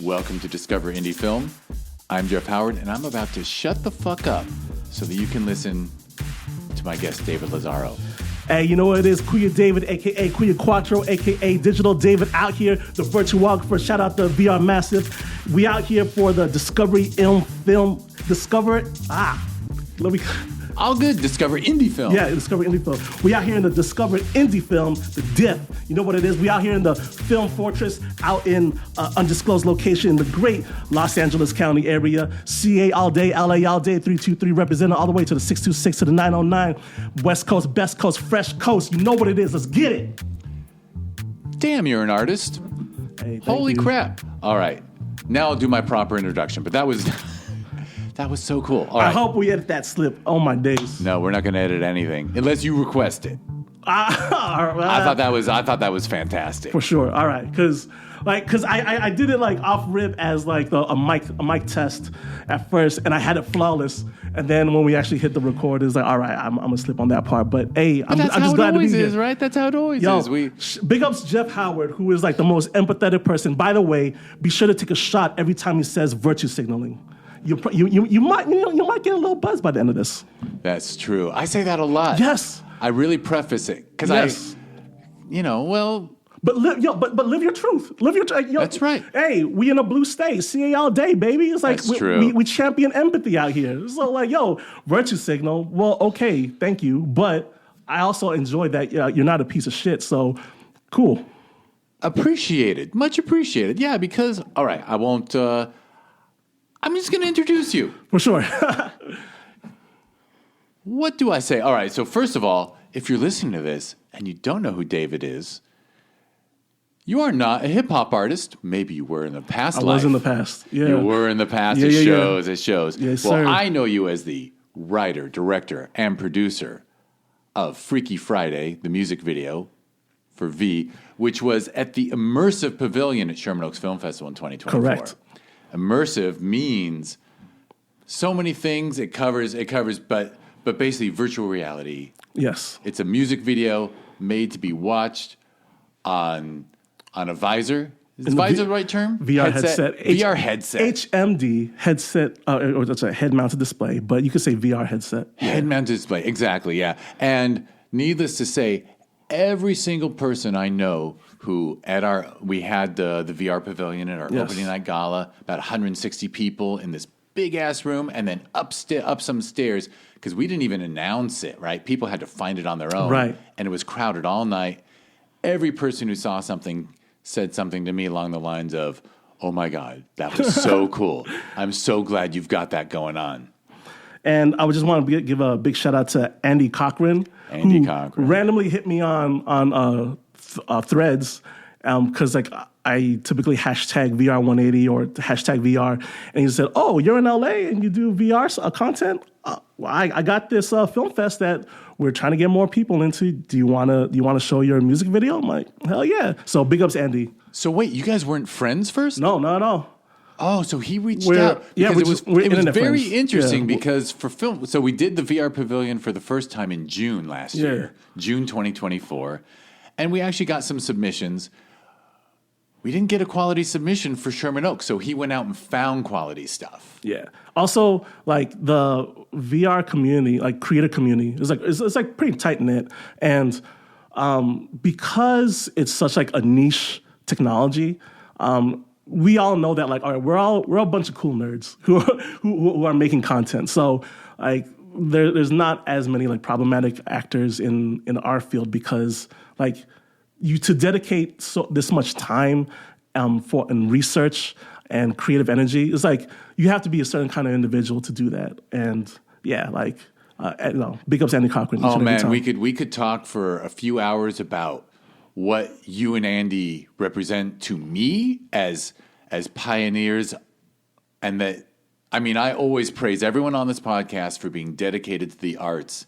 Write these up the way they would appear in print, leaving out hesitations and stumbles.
Welcome to Discover Indie Film. I'm Jeff Howard, and I'm about to shut the fuck up so that you can listen to my guest, David Lazaro. Hey, you know what it is? Kuya David, a.k.a. Kuya Quatro, a.k.a. Digital David out here, the virtuographer. Shout out to VR Massive. We out here for the Discovery Film. All good. Discover Indie Film. Yeah, Discover Indie Film. We out here in the Discover Indie Film, the DIP. You know what it is? We out here in the Film Fortress, out in undisclosed location in the great Los Angeles County area. CA all day, LA all day, 323 representing all the way to the 626 to the 909. West Coast, best coast, fresh coast. You know what it is. Let's get it. Damn, you're an artist. Hey, Holy crap. All right. Now I'll do my proper introduction, but that was... That was so cool. All right. I hope we edit that slip. Oh my days. No, we're not going to edit anything unless you request it. I thought that was fantastic. For sure. All right, because I did it like off rip as like a mic test at first, and I had it flawless. And then when we actually hit the record, it's like, all right, I'm gonna slip on that part. But hey, I'm just glad to be here. Right? That's how it always is. Big ups Jeff Howard, who is like the most empathetic person. By the way, be sure to take a shot every time he says virtue signaling. You might get a little buzz by the end of this. That's true. I say that a lot. Yes. I really preface it because But live your truth. Live your truth. That's right. Hey, we in a blue state. CA all day, baby. It's like true. We champion empathy out here. So like, virtue signal. Well, okay, thank you. But I also enjoy that you're not a piece of shit. So cool. Appreciated. Much appreciated. Yeah, because, all right, I won't... I'm just going to introduce you. For sure. What do I say? All right, so first of all, if you're listening to this and you don't know who David is, you are not a hip-hop artist. Maybe you were in the past life. I was in the past, yeah. You were in the past. Yeah, It shows. Yes, well, sir. I know you as the writer, director, and producer of Freaky Friday, the music video for V, which was at the Immersive Pavillion at Sherman Oaks Film Festival in 2024. Correct. Immersive means so many things. It covers, but basically virtual reality. Yes. It's a music video made to be watched on a visor. Is visor the right term? VR headset. VR headset. HMD headset, or that's a head-mounted display, but you could say VR headset. Head-mounted display, exactly, yeah. And needless to say, every single person I know who we had the VR Pavilion at our opening night gala, about 160 people in this big-ass room, and then up some stairs, because we didn't even announce it, right? People had to find it on their own. Right. And it was crowded all night. Every person who saw something said something to me along the lines of, oh my God, that was so cool. I'm so glad you've got that going on. And I would just want to give a big shout out to Andy Cochran. Who randomly hit me on Threads because I typically hashtag VR180 or hashtag VR, and he said, "Oh, you're in LA and you do VR content. Well, I got this film fest that we're trying to get more people into. Do you want to show your music video?" I'm like, "Hell yeah!" So big ups, Andy. So wait, you guys weren't friends first? No, not at all. Oh, so he reached out. Yeah, it was very friends. interesting because for film, so we did the VR Pavilion for the first time in June last year, June 2024, and we actually got some submissions. We didn't get a quality submission for Sherman Oaks, so he went out and found quality stuff. Yeah. Also, like the VR community, like creator community, it's like pretty tight knit, and because it's such like a niche technology. We all know that, like, all right, we're a bunch of cool nerds who are making content. So, like, there's not as many like problematic actors in our field because, like, to dedicate this much time for research and creative energy, it's like you have to be a certain kind of individual to do that. And yeah, like, big ups Andy Cochran. Oh man, we could talk for a few hours about what you and Andy represent to me as pioneers, and that, I mean, I always praise everyone on this podcast for being dedicated to the arts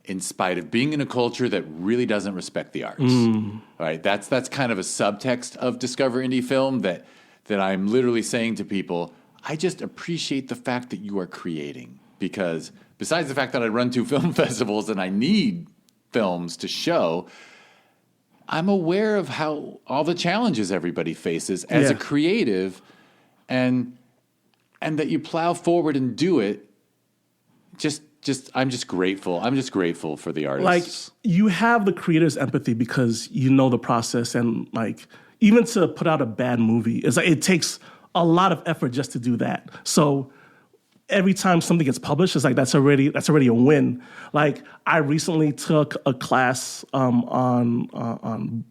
in spite of being in a culture that really doesn't respect the arts. All right, that's kind of a subtext of Discover Indie Film that I'm literally saying to people, I just appreciate the fact that you are creating, because besides the fact that I run 2 film festivals and I need films to show, I'm aware of how all the challenges everybody faces as a creative and that you plow forward and do it. I'm just grateful. I'm just grateful for the artists. Like, you have the creator's empathy because you know the process, and like, even to put out a bad movie, it's like it takes a lot of effort just to do that. So every time something gets published, it's like that's already a win. Like, I recently took a class on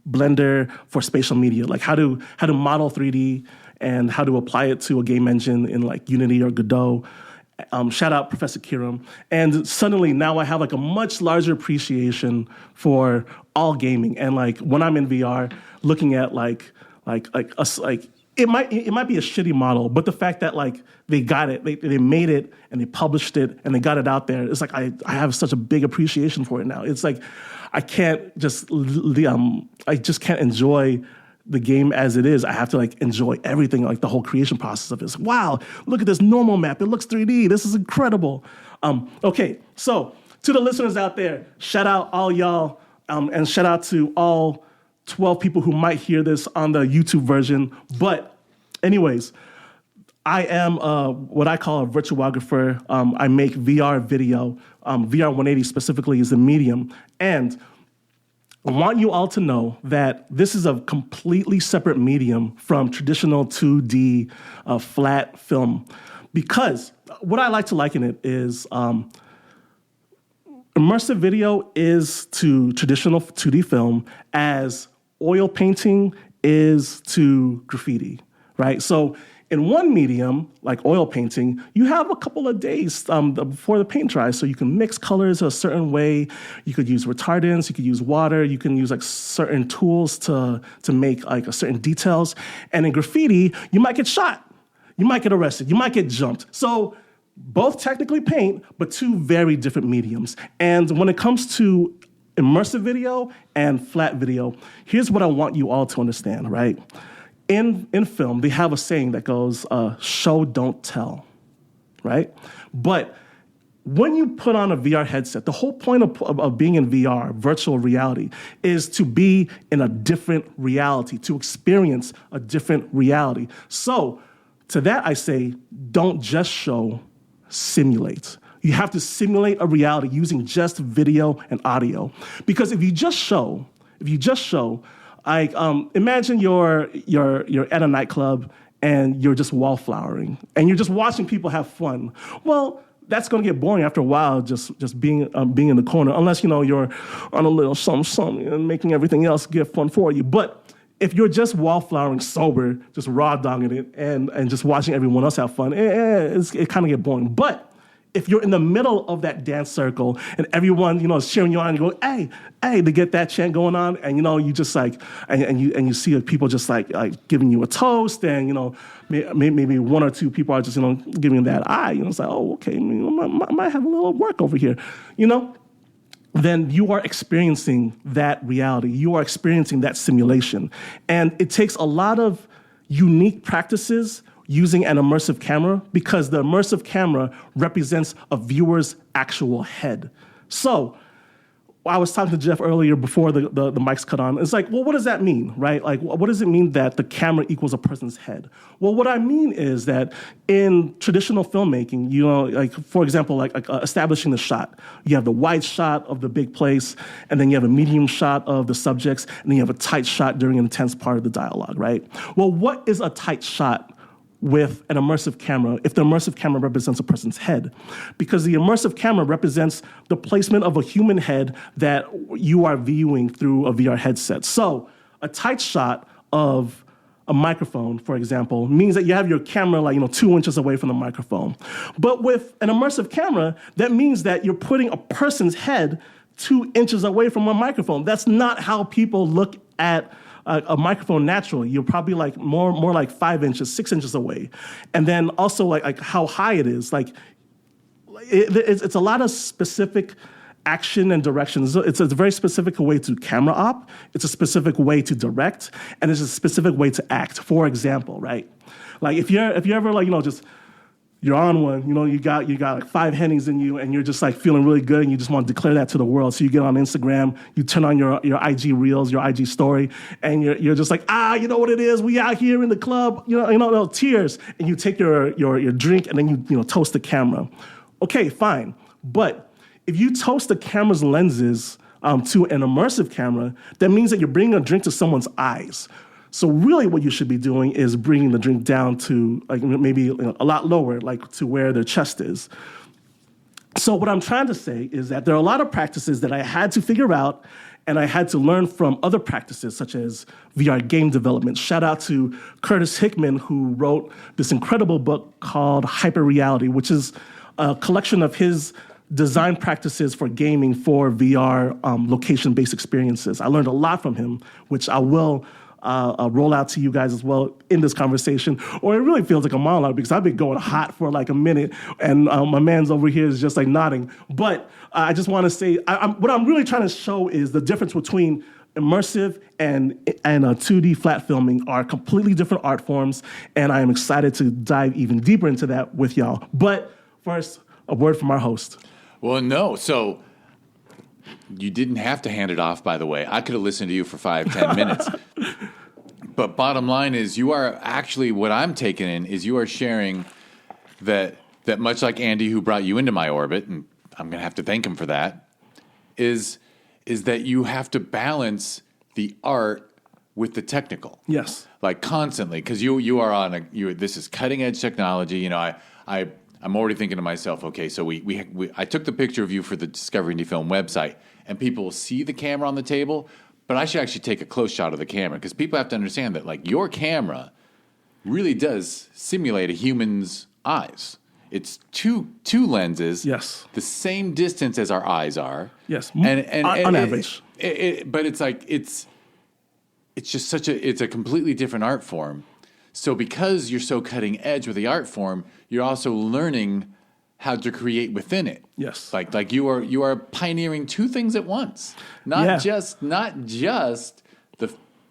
Blender for spatial media, like how to model 3D and how to apply it to a game engine in like Unity or Godot. Shout out Professor Kiram. And suddenly now I have like a much larger appreciation for all gaming. And like when I'm in VR, looking at like us, like it might be a shitty model, but the fact that like they got it, they made it and they published it and they got it out there, it's like I have such a big appreciation for it now. It's like I just can't enjoy the game as it is. I have to like enjoy everything, like the whole creation process of it. Wow, look at this normal map. It looks 3D. This is incredible. Okay, so to the listeners out there, shout out all y'all, and shout out to all 12 people who might hear this on the YouTube version. But anyways, I am what I call a virtuographer. I make VR video. VR 180 specifically is the medium. And I want you all to know that this is a completely separate medium from traditional 2D flat film, because what I like to liken it is immersive video is to traditional 2D film as oil painting is to graffiti, right? So in one medium, like oil painting, you have a couple of days before the paint dries, so you can mix colors a certain way. You could use retardants, you could use water, you can use like certain tools to make like a certain details. And in graffiti, you might get shot, you might get arrested, you might get jumped. So both technically paint, but two very different mediums. And when it comes to immersive video and flat video, here's what I want you all to understand, right? In film, they have a saying that goes, show, don't tell, right? But when you put on a VR headset, the whole point of being in VR, virtual reality, is to be in a different reality, to experience a different reality. So to that I say, don't just show, simulate. You have to simulate a reality using just video and audio. Because if you just show, like, imagine you're at a nightclub and you're just wallflowering and you're just watching people have fun. Well, that's going to get boring after a while, just being in the corner, unless, you're on a little something and making everything else get fun for you. But if you're just wallflowering sober, just raw dogging it and just watching everyone else have fun, it kind of get boring. But if you're in the middle of that dance circle and everyone, is cheering you on, and you go, hey, to get that chant going on, and you just like, and you see people just like giving you a toast, and maybe one or two people are just giving that eye, it's like, oh, okay, I might have a little work over here, then you are experiencing that reality, you are experiencing that simulation, and it takes a lot of unique practices using an immersive camera, because the immersive camera represents a viewer's actual head. So I was talking to Jeff earlier before the mics cut on. It's like, well, what does that mean, right? Like, what does it mean that the camera equals a person's head? Well, what I mean is that in traditional filmmaking, like, for example, like establishing the shot, you have the wide shot of the big place, and then you have a medium shot of the subjects, and then you have a tight shot during an intense part of the dialogue, right? Well, what is a tight shot with an immersive camera if the immersive camera represents a person's head? Because the immersive camera represents the placement of a human head that you are viewing through a VR headset. So a tight shot of a microphone, for example, means that you have your camera 2 inches away from the microphone. But with an immersive camera, that means that you're putting a person's head 2 inches away from a microphone. That's not how people look at a microphone naturally. You're probably like more like 5 inches, 6 inches away. And then also like how high it is. Like it's a lot of specific action and directions. It's a very specific way to camera op. It's a specific way to direct, and it's a specific way to act. For example, right? Like if you're ever just you're on one, you got like 5 Hennies in you, and you're just like feeling really good, and you just want to declare that to the world. So you get on Instagram, you turn on your IG reels, your IG story, and you're just like, you know what it is? We out here in the club, tears, and you take your drink, and then you toast the camera. Okay, fine, but if you toast the camera's lenses to an immersive camera, that means that you're bringing a drink to someone's eyes. So really what you should be doing is bringing the drink down to like maybe a lot lower, like to where their chest is. So what I'm trying to say is that there are a lot of practices that I had to figure out, and I had to learn from other practices such as VR game development. Shout out to Curtis Hickman, who wrote this incredible book called Hyper Reality, which is a collection of his design practices for gaming for VR location-based experiences. I learned a lot from him, which I will roll out to you guys as well in this conversation. Or it really feels like a monologue because I've been going hot for like a minute, and my man's over here is just like nodding. But I just want to say, what I'm really trying to show is the difference between immersive and 2D flat filming are completely different art forms, and I am excited to dive even deeper into that with y'all. But first, a word from our host. Well, no, so you didn't have to hand it off, by the way. I could have listened to you for 5-10 minutes. But bottom line is, you are actually, what I'm taking in is you are sharing that much like Andy, who brought you into my orbit, and I'm going to have to thank him for that, is that you have to balance the art with the technical. Yes. Like constantly, because you are on this is cutting edge technology. I'm already thinking to myself, okay, so I took the picture of you for the Discovery Indie Film website, and people will see the camera on the table, but I should actually take a close shot of the camera, because people have to understand that like your camera really does simulate a human's eyes. It's two lenses, yes, the same distance as our eyes are, yes, and on average. But it's like it's just it's a completely different art form. So because you're so cutting edge with the art form, you're also learning how to create within it. Yes. Like you are pioneering two things at once. Not just the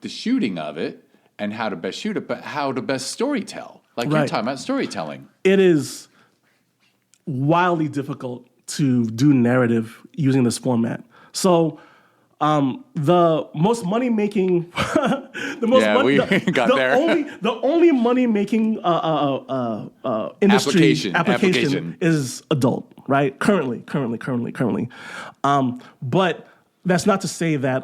shooting of it and how to best shoot it, but how to best storytell. Like you're talking about storytelling. It is wildly difficult to do narrative using this format. So the most money making, the only money making industry application is adult, right? Currently. But that's not to say that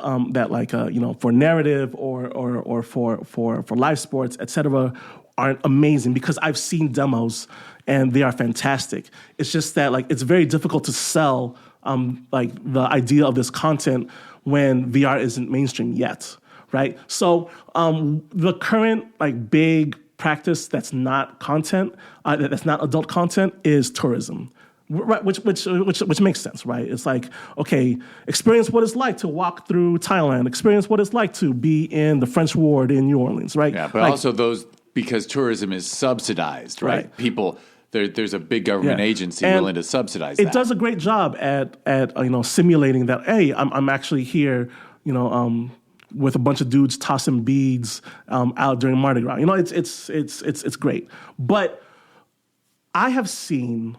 for narrative or for live sports, etc., aren't amazing, because I've seen demos and they are fantastic. It's just that like it's very difficult to sell the idea of this content when VR isn't mainstream yet, right? So the current big practice that's not content, that's not adult content, is tourism, right? Which makes sense, right? It's like, okay, experience what it's like to walk through Thailand, experience what it's like to be in the French Ward in New Orleans, right? Yeah, but also those, because tourism is subsidized, right? People. There's a big government agency willing to subsidize that. It does a great job at simulating that. Hey, I'm actually here, with a bunch of dudes tossing beads out during Mardi Gras. It's great. But I have seen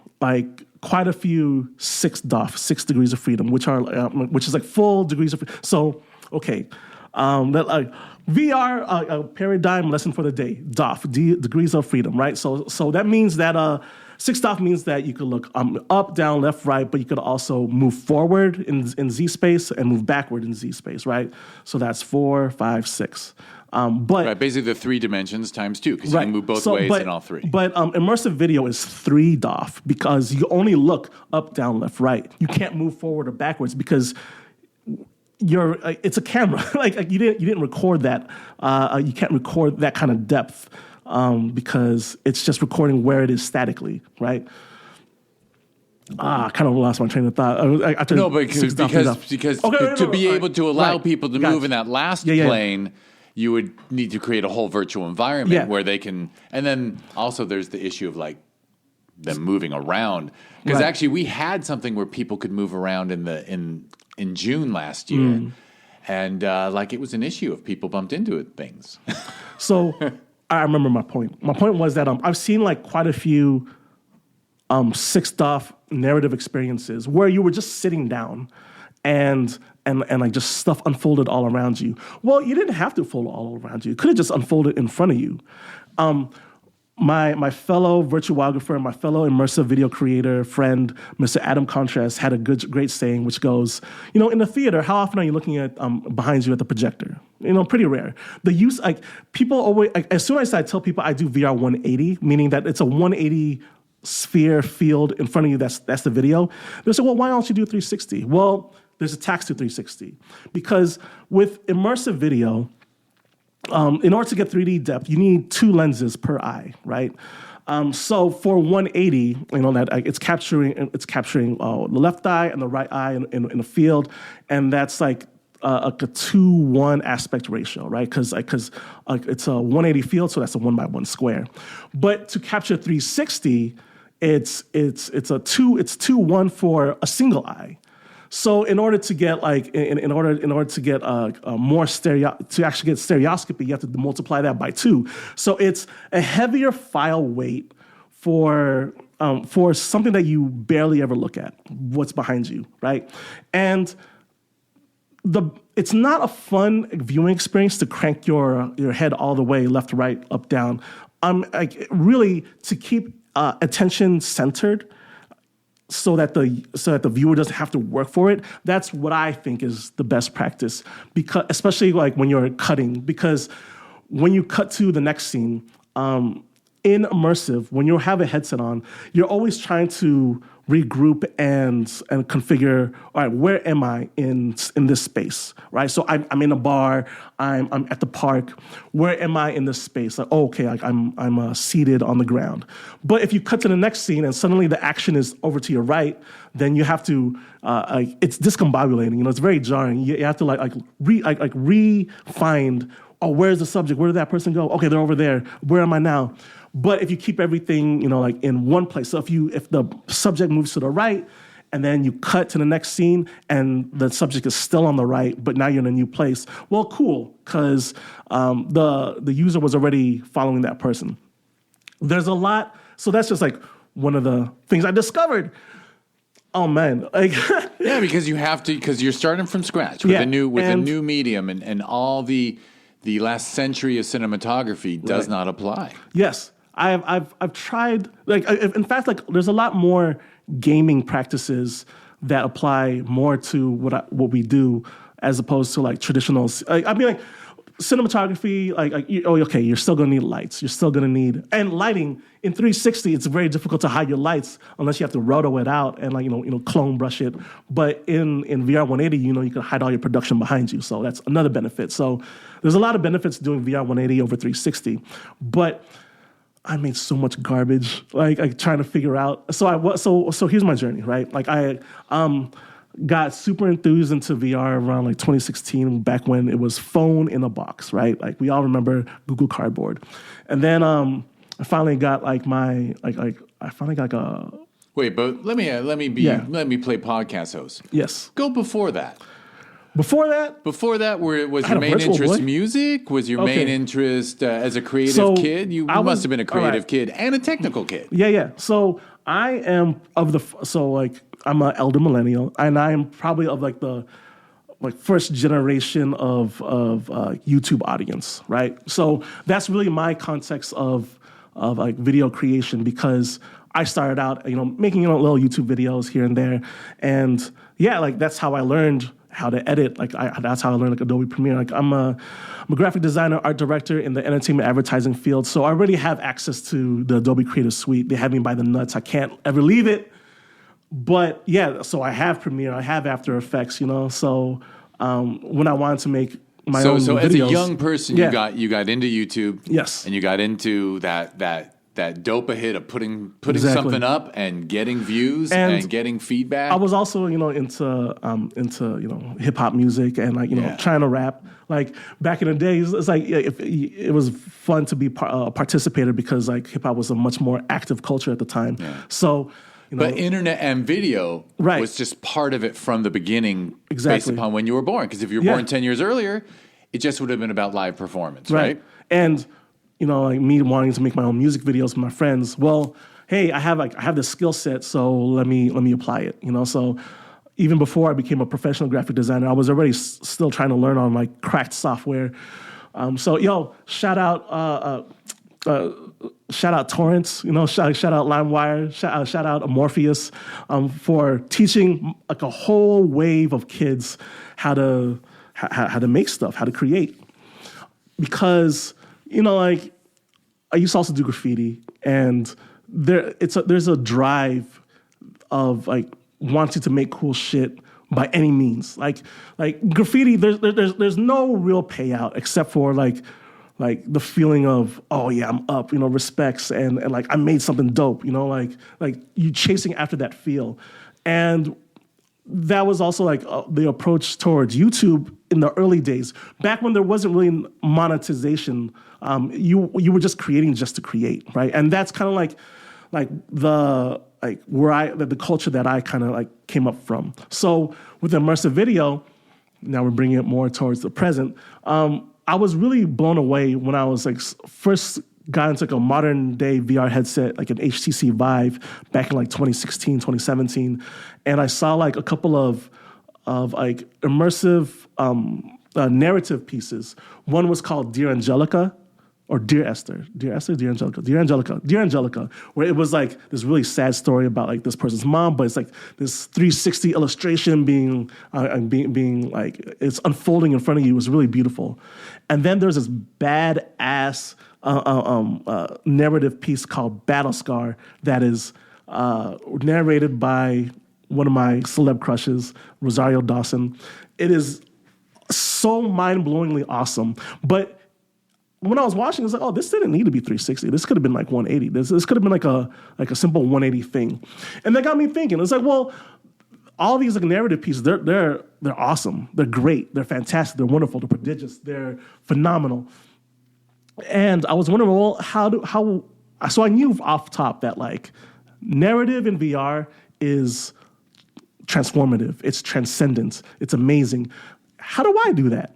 quite a few 6 degrees of freedom, which is like full degrees of freedom. So okay, VR paradigm lesson for the day. Degrees of freedom, right? So that means that 6 DOF means that you could look up, down, left, right, but you could also move forward in Z space and move backward in Z space, right? So that's 4, 5, 6. But basically the 3 dimensions times 2, because you can move both ways in all 3. But immersive video is 3 DOF, because you only look up, down, left, right. You can't move forward or backwards because it's a camera. You didn't record that. You can't record that kind of depth because it's just recording where it is statically, right? I kind of lost my train of thought. Because to be able to allow people to move in that last plane, you would need to create a whole virtual environment where they can. And then also there's the issue of them moving around, because actually we had something where people could move around in June last year, and it was an issue if people bumped into things. So I remember my point. My point was that I've seen quite a few sixed off narrative experiences where you were just sitting down and like just stuff unfolded all around you. Well, you didn't have to fold all around you. It could have just unfolded in front of you. My fellow virtuographer, my fellow immersive video creator friend, Mr. Adam Contrast, had a great saying, which goes, in the theater, how often are you looking at behind you at the projector? Pretty rare. The use, like, people always, like, as soon as I tell people I do VR 180, meaning that it's a 180 sphere field in front of you, that's the video, they'll say, well, why don't you do 360? Well, there's a tax to 360. Because with immersive video, in order to get 3D depth, you need 2 lenses per eye, right? So for 180, that it's capturing the left eye and the right eye in the field, and that's like a 2:1 aspect ratio, right? Because it's a 180 field, so that's a 1x1 square. But to capture 360, it's 2:1 for a single eye. So in order to get in order to get more to actually get stereoscopy, you have to multiply that by 2. So it's a heavier file weight for something that you barely ever look at, what's behind you, right? And it's not a fun viewing experience to crank your head all the way left, right, up, down. Really to keep attention centered, so that the viewer doesn't have to work for it. That's what I think is the best practice, because especially like when you're cutting, because when you cut to the next scene, in immersive, when you have a headset on, you're always trying to regroup and configure, all right, where am I in this space, right? So I'm in a bar, I'm at the park. Where am I in this space? Like, okay, like I'm seated on the ground. But if you cut to the next scene and suddenly the action is over to your right, then you have to, it's discombobulating. It's very jarring. You have to re-find, oh, where's the subject? Where did that person go? Okay, they're over there. Where am I now? But if you keep everything, in one place, so if the subject moves to the right, and then you cut to the next scene, and the subject is still on the right, but now you're in a new place, well, cool, because the user was already following that person. There's a lot, so that's just like one of the things I discovered. Oh man, yeah, because you have to, because you're starting from scratch with a new medium, and all the last century of cinematography does not apply. Yes. I've tried, in fact, there's a lot more gaming practices that apply more to what we do as opposed to traditional. Cinematography, you're still going to need lights. You're still going to need, and lighting in 360. It's very difficult to hide your lights unless you have to roto it out and clone brush it. But in VR 180, you can hide all your production behind you. So that's another benefit. So there's a lot of benefits to doing VR 180 over 360, but I made so much garbage, trying to figure out. So here's my journey, right? I got super enthused into VR around 2016, back when it was phone in a box, right? We all remember Google Cardboard, and then I finally got I finally got a. Wait, but let me play podcast host. Yes. Go before that. Before that, was your main interest music? Was your main interest as a creative kid? You must have been a creative kid and a technical kid. Yeah. So I am I'm an elder millennial, and I am probably of the first generation of YouTube audience, right? So that's really my context of video creation, because I started out making little YouTube videos here and there, and that's how I learned how to edit. That's how I learned Adobe Premiere. I'm a graphic designer, art director in the entertainment advertising field, so I already have access to the Adobe Creative Suite. They have me by the nuts. I can't ever leave it. But so I have Premiere, I have After Effects, So when I wanted to make my own videos, so as a young person, you got into YouTube, yes, and you got into that dopa hit of putting exactly. something up and getting views and getting feedback. I was also into hip hop music and trying to rap. Back in the days, it's it was fun to be a participator, because hip hop was a much more active culture at the time. Yeah. So. But internet and video was just part of it from the beginning, based upon when you were born. Because if you were born 10 years earlier, it just would have been about live performance, right? And, me wanting to make my own music videos with my friends. Well, hey, I have this skill set, so let me apply it. So even before I became a professional graphic designer, I was already still trying to learn on like cracked software. So shout out Torrents, shout out LimeWire, shout out Morpheus, for teaching like a whole wave of kids how to make stuff, how to create. Because like I used to also do graffiti, and there's a drive of like wanting to make cool shit by any means. Like graffiti, there's no real payout except for like the feeling of, oh yeah, I'm up, respects and like I made something dope, like you chasing after that feel. And that was also like the approach towards YouTube in the early days, back when there wasn't really monetization. You were just creating just to create, right? And that's kind of like the culture that I kind of like came up from. So with immersive video, now we're bringing it more towards the present. I was really blown away when I was like first got into like a modern day VR headset, like an HTC Vive back in like 2016, 2017. And I saw like a couple of like immersive narrative pieces. One was called Dear Angelica, or Dear Esther, Dear Angelica, where it was like this really sad story about like this person's mom, but it's like this 360 illustration being like, it's unfolding in front of you. It was really beautiful. And then there's this badass narrative piece called Battle Scar that is narrated by one of my celeb crushes, Rosario Dawson. It is so mind-blowingly awesome, but when I was watching, I was like, oh, this didn't need to be 360. This could have been like 180. This could have been like a simple 180 thing. And that got me thinking. It's like, well, all these like narrative pieces, they're awesome. They're great. They're fantastic. They're wonderful. They're prodigious. They're phenomenal. And I was wondering, well, so I knew off top that like narrative in VR is transformative. It's transcendent. It's amazing. How do I do that?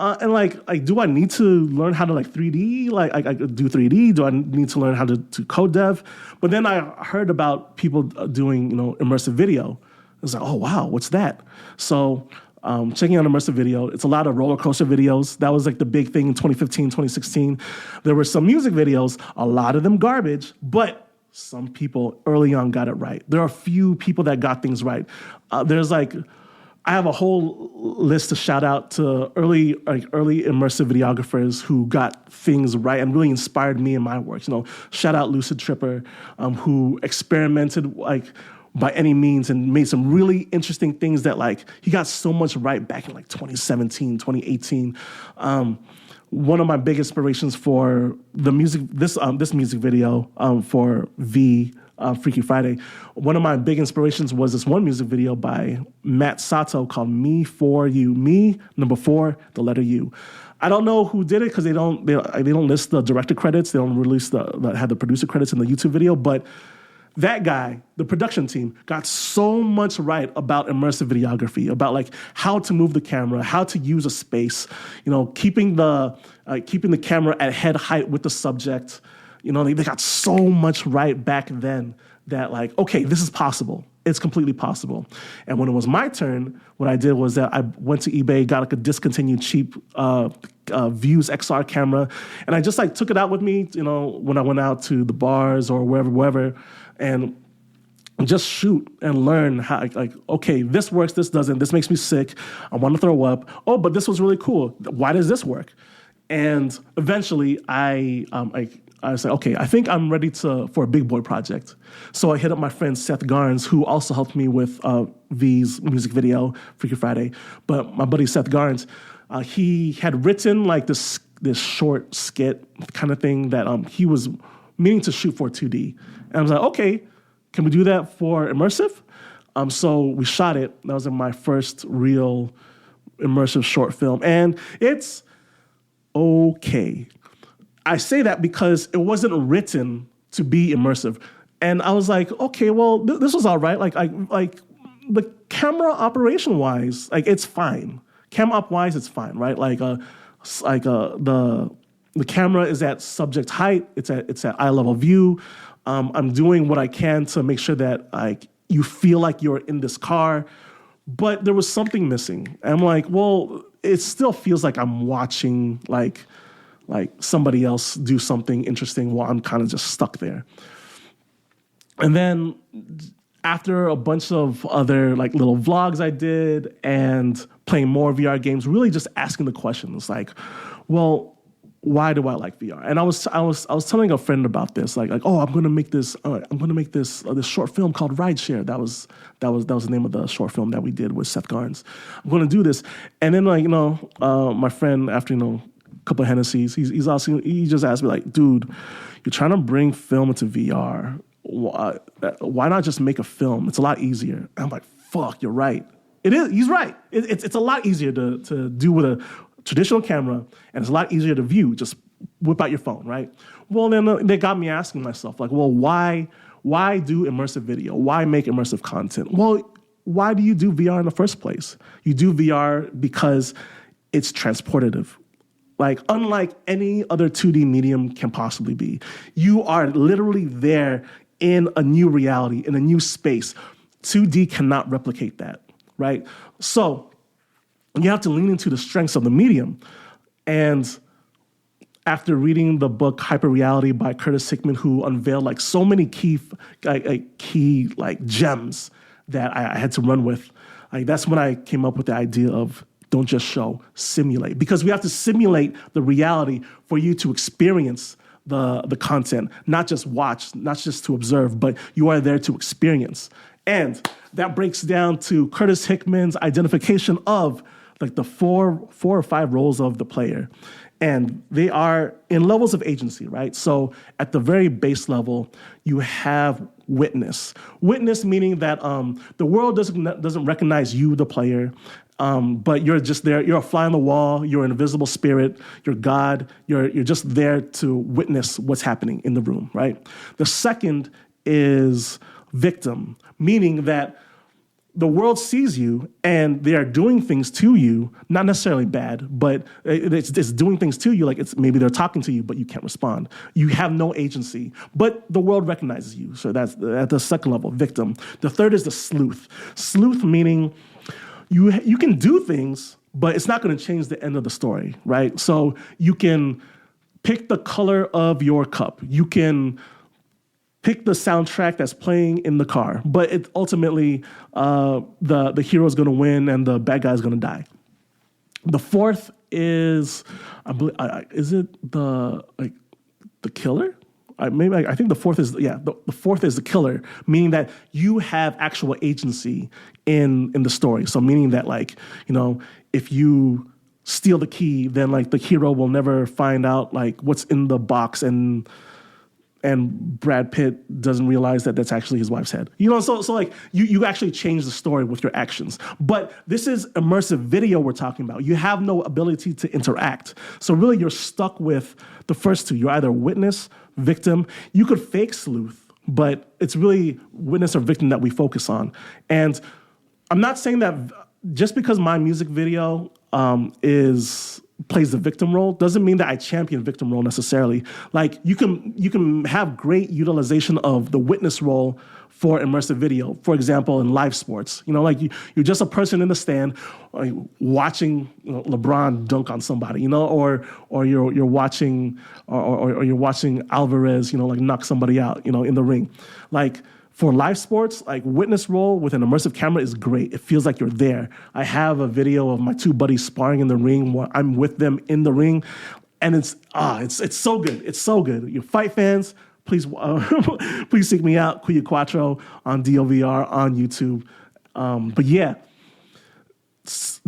And like, do I need to learn how to like 3D? Like, I do 3D? Do I need to learn how to code dev? But then I heard about people doing, immersive video. I was like, oh wow, what's that? So checking out immersive video. It's a lot of roller coaster videos. That was like the big thing in 2015, 2016. There were some music videos, a lot of them garbage, but some people early on got it right. There are a few people that got things right. I have a whole list to shout out to early immersive videographers who got things right and really inspired me in my work. Shout out Lucid Tripper, who experimented like by any means and made some really interesting things that like he got so much right back in like 2017, 2018. One of my big inspirations for the music, this music video for Freaky Friday. One of my big inspirations was this one music video by Matt Sato called Me For You. Me, number 4, the letter U. I don't know who did it because they don't list the director credits. They don't release have the producer credits in the YouTube video, but that guy, the production team, got so much right about immersive videography, about like how to move the camera, how to use a space, keeping the camera at head height with the subject. They got so much right back then that like, okay, this is possible. It's completely possible. And when it was my turn, what I did was that I went to eBay, got like a discontinued cheap Views XR camera, and I just like took it out with me, when I went out to the bars or wherever, and just shoot and learn how, like, okay, this works, this doesn't, this makes me sick, I want to throw up. Oh, but this was really cool. Why does this work? And eventually I said, okay, I think I'm ready for a big boy project. So I hit up my friend Seth Garns, who also helped me with V's music video, Freaky Friday. But my buddy Seth Garns, he had written like this short skit kind of thing that he was meaning to shoot for 2D. And I was like, okay, can we do that for immersive? So we shot it. That was my first real immersive short film. And it's okay. I say that because it wasn't written to be immersive. And I was like, okay, well, this was all right. Like the camera operation wise, like it's fine. Cam op wise, it's fine, right? The the camera is at subject height. It's at eye level view. I'm doing what I can to make sure that like you feel like you're in this car, but there was something missing. And I'm like, well, it still feels like I'm watching like somebody else do something interesting while I'm kind of just stuck there. And then after a bunch of other like little vlogs I did and playing more VR games, really just asking the questions like, well, why do I like VR? And I was telling a friend about this, like oh, I'm gonna make this short film called Rideshare. That was the name of the short film that we did with Seth Garns. I'm gonna do this, and then my friend, after a couple of Hennessy's, he just asked me like, dude, you're trying to bring film into VR. Why not just make a film? It's a lot easier. And I'm like, fuck, you're right. It is. He's right. It's a lot easier to do with a traditional camera, and it's a lot easier to view. Just whip out your phone, right? Well, then they got me asking myself, like, well, why do immersive video? Why make immersive content? Well, why do you do VR in the first place? You do VR because it's transportative. Like, unlike any other 2D medium can possibly be. You are literally there in a new reality, in a new space. 2D cannot replicate that, right? So you have to lean into the strengths of the medium. And after reading the book Hyperreality by Curtis Hickman, who unveiled like so many key gems that I had to run with, that's when I came up with the idea of don't just show, simulate. Because we have to simulate the reality for you to experience the content, not just watch, not just to observe, but you are there to experience. And that breaks down to Curtis Hickman's identification of like the four or five roles of the player. And they are in levels of agency, right? So at the very base level, you have witness. Witness meaning that the world doesn't recognize you, the player, but you're just there. You're a fly on the wall. You're an invisible spirit. You're God. You're just there to witness what's happening in the room, right? The second is victim, meaning that the world sees you and they are doing things to you, not necessarily bad, but it's doing things to you, like maybe they're talking to you, but you can't respond. You have no agency, but the world recognizes you. So that's at the second level, victim. The third is the sleuth. Sleuth meaning you can do things, but it's not going to change the end of the story, right? So you can pick the color of your cup. You can pick the soundtrack that's playing in the car, but it ultimately the hero is going to win and the bad guy is going to die. The fourth is, is it the killer? I think the fourth is the fourth is the killer, meaning that you have actual agency in the story. So meaning that if you steal the key, then like the hero will never find out like what's in the box and Brad Pitt doesn't realize that that's actually his wife's head. So like you actually change the story with your actions. But this is immersive video we're talking about. You have no ability to interact. So really you're stuck with the first two. You're either witness, victim. You could fake sleuth, but it's really witness or victim that we focus on. And I'm not saying that just because my music video plays the victim role doesn't mean that I champion victim role necessarily. Like you can have great utilization of the witness role for immersive video. For example, in live sports, you're just a person in the stand watching LeBron dunk on somebody, or you're watching Alvarez, knock somebody out, in the ring. Like for live sports, like witness role with an immersive camera is great. It feels like you're there. I have a video of my two buddies sparring in the ring where I'm with them in the ring, and it's so good. It's so good. You fight fans, please please seek me out, Kuya Quatro on DOVR on YouTube. But yeah,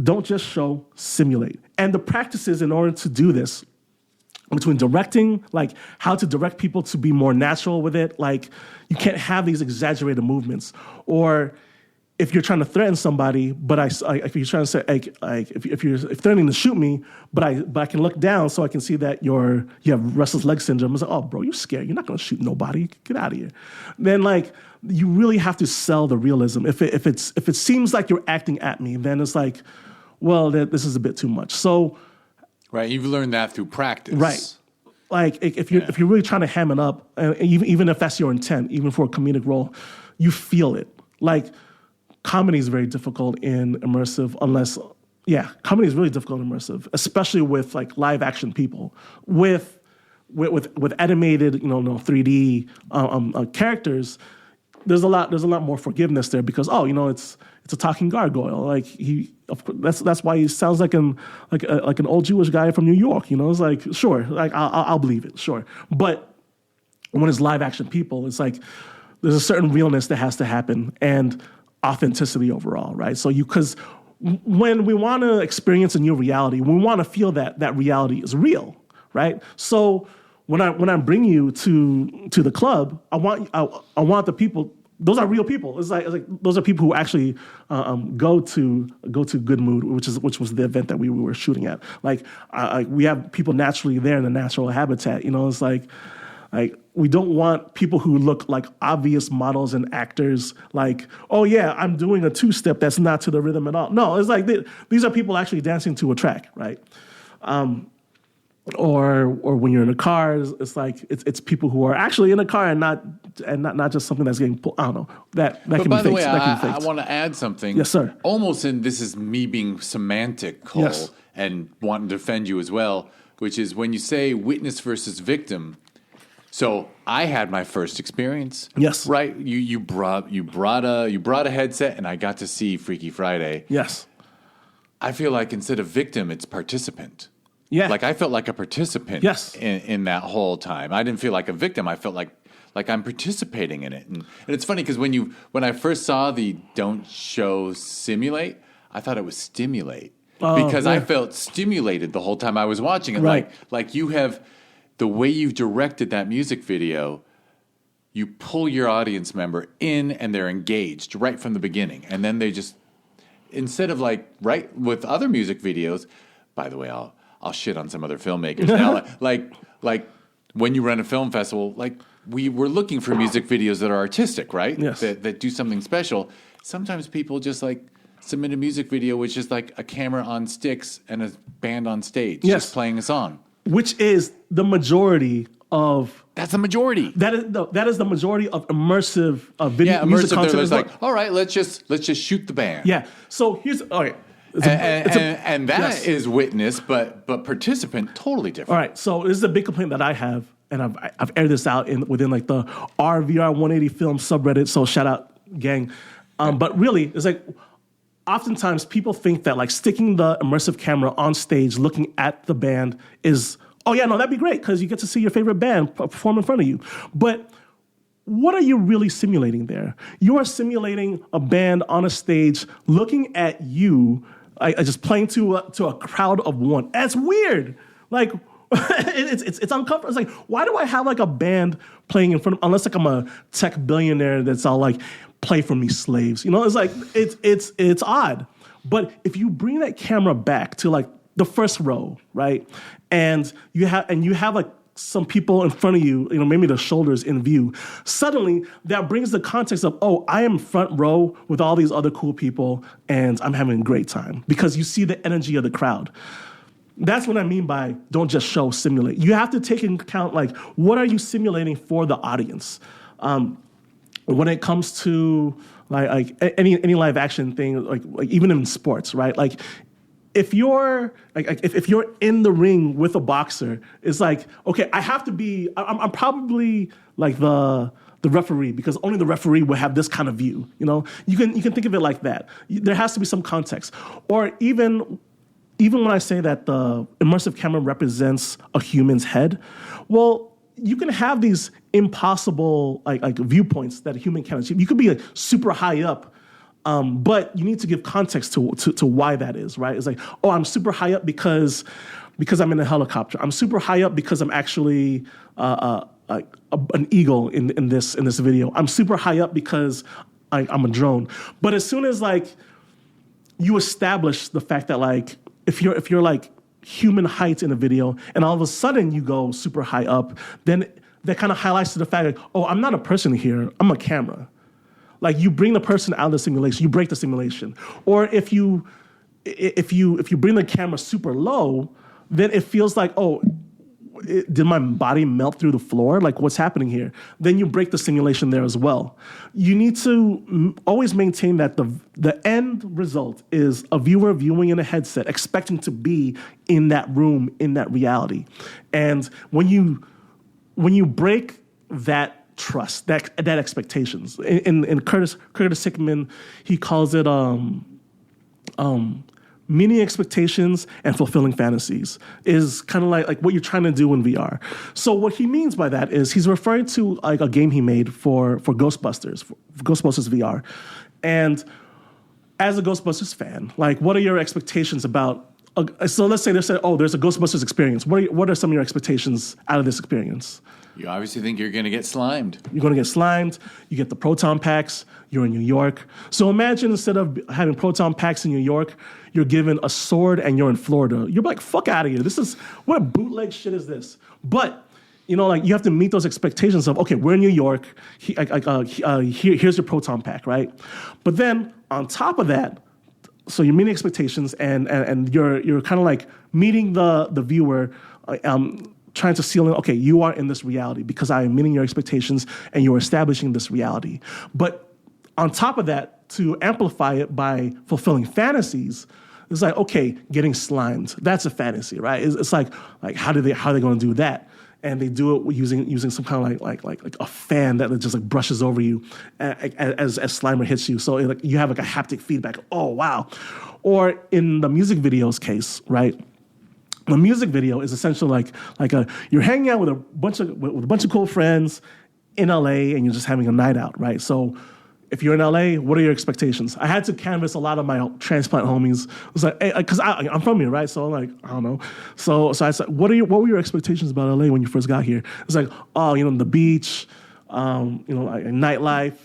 don't just show, simulate. And the practices in order to do this, between directing, like how to direct people to be more natural with it, like you can't have these exaggerated movements. Or if you're trying to threaten somebody, but if you're trying to say if you're threatening to shoot me, but I can look down so I can see that you have restless leg syndrome. It's like, oh, bro, you're scared. You're not going to shoot nobody. Get out of here. Then you really have to sell the realism. If it seems like you're acting at me, then it's like, well, this is a bit too much. So. Right, you've learned that through practice. Right. like if you're really trying to ham it up, and even if that's your intent, even for a comedic role, you feel it. Like comedy is very difficult in immersive, comedy is really difficult in immersive, especially with like live action people with animated 3D characters. There's a lot more forgiveness there because it's a talking gargoyle. Like that's why he sounds like an old Jewish guy from New York. It's like, sure, like I'll believe it, sure. But when it's live action people, it's like there's a certain realness that has to happen and authenticity overall, right? So because when we want to experience a new reality, we want to feel that reality is real, right? So when I bring you to the club, I want the people. Those are real people. It's like those are people who actually go to Good Mood, which was the event that we were shooting at. Like we have people naturally there in the natural habitat. It's like we don't want people who look like obvious models and actors. Like, oh yeah, I'm doing a two-step that's not to the rhythm at all. No, it's like these are people actually dancing to a track, right? Or when you're in a car, it's like it's people who are actually in a car and not just something that's getting pulled. I don't know. That can be faked. By the way, I want to add something. Yes, sir. Almost, and this is me being semantic, Cole, yes, and wanting to defend you as well, which is when you say witness versus victim. So I had my first experience. Yes. Right. You brought a headset, and I got to see Freaky Friday. Yes. I feel like instead of victim, it's participant. Yeah. Like I felt like a participant. Yes. In that whole time. I didn't feel like a victim. I felt like I'm participating in it. And it's funny because when I first saw the don't show simulate, I thought it was stimulate. Because I felt stimulated the whole time I was watching it. Right. Like you have the way you've directed that music video, you pull your audience member in and they're engaged right from the beginning. And then they just, instead of like, right, with other music videos, by the way, I'll shit on some other filmmakers now. like when you run a film festival, like we're looking for music videos that are artistic, right? Yes. That do something special. Sometimes people just like submit a music video with just like a camera on sticks and a band on stage, yes, just playing a song. Which is the majority of... That's the majority. That is the majority of immersive video. Yeah, music immersive. content. There's like, all right, let's just shoot the band. Yeah. So here's all right. And that yes, is witness, but participant, totally different. All right. So this is a big complaint that I have, and I've aired this out within like the VR 180 film subreddit. So shout out, gang. But really, it's like oftentimes people think that like sticking the immersive camera on stage, looking at the band is, oh yeah, no, that'd be great because you get to see your favorite band perform in front of you. But what are you really simulating there? You are simulating a band on a stage looking at you, just playing to a crowd of one. That's weird. Like it's uncomfortable. It's like, why do I have like a band playing in front of, unless like I'm a tech billionaire that's all like, play for me, slaves. It's like it's odd. But if you bring that camera back to like the first row, right, and you have like some people in front of you, maybe the shoulders in view, suddenly that brings the context of, oh, I am front row with all these other cool people and I'm having a great time because you see the energy of the crowd. That's what I mean by don't just show, simulate. You have to take into account like what are you simulating for the audience. When it comes to like any live action thing, like even in sports, right? Like if you're if you're in the ring with a boxer, it's like, okay, I have to be. I'm probably like the referee because only the referee will have this kind of view. You can think of it like that. There has to be some context, or even when I say that the immersive camera represents a human's head, well, you can have these impossible like viewpoints that a human can achieve. You could be like super high up, but you need to give context to why that is, right? It's like, oh, I'm super high up because I'm in a helicopter. I'm super high up because I'm actually an eagle in this video. I'm super high up because I'm a drone. But as soon as like you establish the fact that like if you're like human height in a video, and all of a sudden you go super high up, then that kind of highlights to the fact that, oh, I'm not a person here, I'm a camera. Like you bring the person out of the simulation, you break the simulation. Or if you bring the camera super low, then it feels like, oh, did my body melt through the floor? Like, what's happening here? Then you break the simulation there as well. You need to always maintain that the end result is a viewer viewing in a headset, expecting to be in that room, in that reality. And when you break that trust, that expectations, in Curtis Hickman, he calls it meeting expectations and fulfilling fantasies is kind of like what you're trying to do in VR. So what he means by that is he's referring to like a game he made for Ghostbusters, for Ghostbusters VR. And as a Ghostbusters fan, like what are your expectations about, so let's say there's a Ghostbusters experience. What are some of your expectations out of this experience? You obviously think you're going to get slimed. You're going to get slimed. You get the proton packs. You're in New York. So imagine instead of having proton packs in New York, you're given a sword and you're in Florida. You're like, fuck out of here. What bootleg shit is this? But, you know, like you have to meet those expectations of, okay, we're in New York. Here's your proton pack, right? But then on top of that, so you're meeting expectations and you're kind of like meeting the viewer, trying to seal in, okay, you are in this reality because I am meeting your expectations and you're establishing this reality. But on top of that, to amplify it by fulfilling fantasies, it's like, okay, getting slimed. That's a fantasy, right? It's like how are they going to do that? And they do it using some kind of like a fan that just like brushes over you as Slimer hits you. So you have like a haptic feedback. Oh, wow. Or in the music video's case, right? The music video is essentially like you're hanging out with a bunch of cool friends in LA and you're just having a night out, right? So if you're in LA, what are your expectations? I had to canvas a lot of my transplant homies. It was like, because I'm from here, right? So I'm like, I don't know. So I said, what were your expectations about LA when you first got here? It's like, oh, you know, the beach, like nightlife,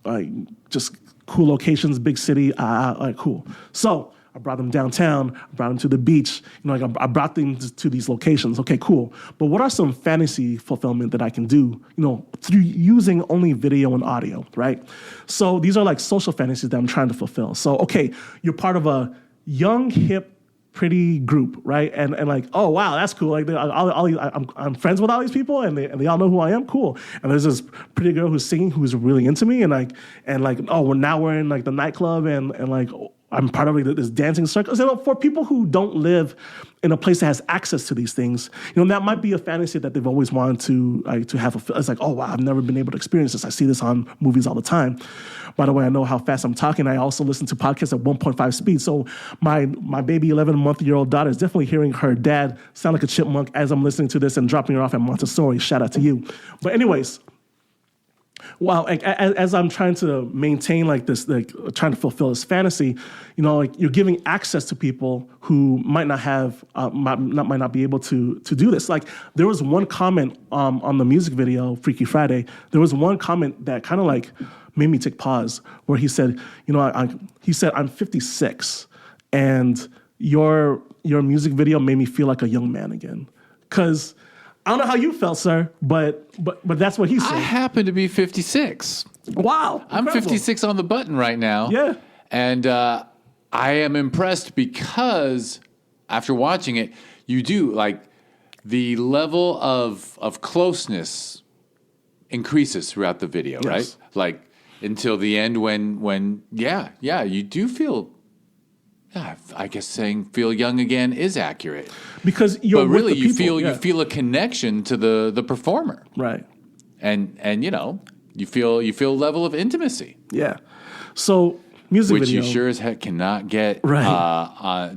like just cool locations, big city, like cool. So I brought them downtown, I brought them to the beach, I brought them to these locations. Okay, cool. But what are some fantasy fulfillment that I can do, through using only video and audio, right? So these are like social fantasies that I'm trying to fulfill. So, okay, you're part of a young, hip, pretty group, right? And like, oh, wow, that's cool. Like, I'm friends with all these people and they all know who I am. Cool. And there's this pretty girl who's singing who's really into me and now we're in like the nightclub and like, I'm part of like this dancing circle. So, for people who don't live in a place that has access to these things, that might be a fantasy that they've always wanted to have. It's like, oh wow, I've never been able to experience this. I see this on movies all the time. By the way, I know how fast I'm talking. I also listen to podcasts at 1.5 speed. So my baby 11-month-old daughter is definitely hearing her dad sound like a chipmunk as I'm listening to this and dropping her off at Montessori. Shout out to you. But anyways. Well, as I'm trying to maintain like this, like trying to fulfill this fantasy, like you're giving access to people who might not have, might not be able to do this. Like there was one comment on the music video, Freaky Friday. There was one comment that kind of like made me take pause, where he said, he said, I'm 56, and your music video made me feel like a young man again, because. I don't know how you felt, sir, but that's what he said. I happen to be 56. Wow. I'm 56 on the button right now. Yeah. And I am impressed because after watching it, you do, like, the level of closeness increases throughout the video, yes. Right? Like, until the end when you do feel... Yeah, I guess saying "feel young again" is accurate because you're but really with the people, you feel a connection to the performer, right? And you feel a level of intimacy. Yeah. So music which video, you sure as heck cannot get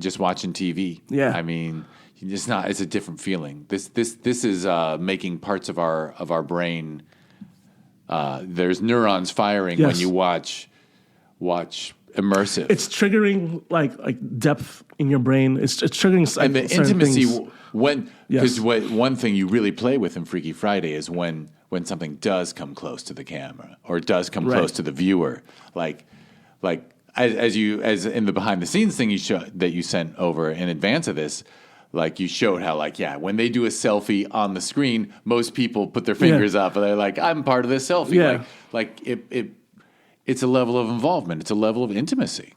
just watching TV. Yeah. I mean, it's not. It's a different feeling. This is making parts of our brain. There's neurons firing when you watch. Immersive. It's triggering like depth in your brain. It's triggering and the intimacy things. Because one thing you really play with in Freaky Friday is when something does come close to the camera or does come close to the viewer. Like as in the behind the scenes thing that you sent over in advance of this. Like you showed how when they do a selfie on the screen, most people put their fingers up and they're like, I'm part of this selfie. Yeah. Like it's a level of involvement. It's a level of intimacy.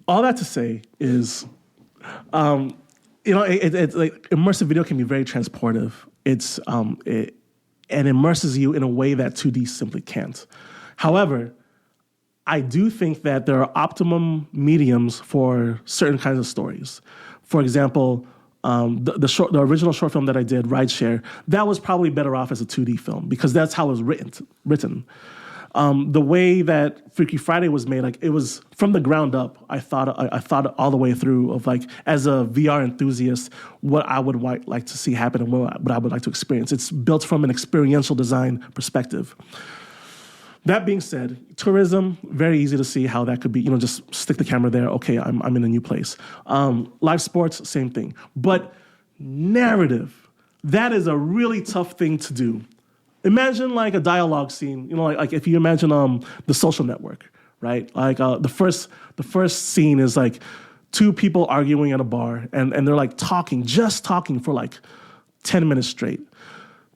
All that to say is It's like immersive video can be very transportive. It immerses you in a way that 2D simply can't. However, I do think that there are optimum mediums for certain kinds of stories. For example, the original short film that I did, Rideshare, that was probably better off as a 2D film because that's how it was written. The way that Freaky Friday was made, like it was from the ground up. I thought all the way through of like as a VR enthusiast, what I would like to see happen and what I would like to experience. It's built from an experiential design perspective. That being said, tourism, very easy to see how that could be, just stick the camera there. Okay, I'm in a new place. Live sports, same thing. But narrative, that is a really tough thing to do. Imagine like a dialogue scene, like if you imagine The Social Network, right? Like the first scene is like two people arguing at a bar and they're like just talking for like 10 minutes straight.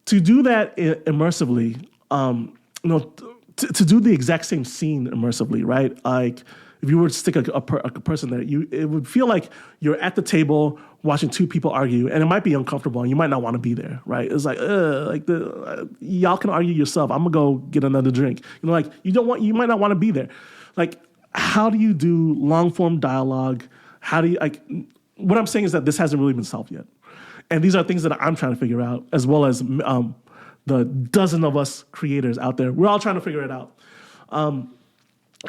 To do that immersively, to do the exact same scene immersively, right? Like if you were to stick a person there, it would feel like you're at the table watching two people argue, and it might be uncomfortable, and you might not want to be there, right? It's like, y'all can argue yourself. I'm gonna go get another drink. You might not want to be there. Like, how do you do long form dialogue? How do you What I'm saying is that this hasn't really been solved yet, and these are things that I'm trying to figure out, as well as the dozen of us creators out there. We're all trying to figure it out.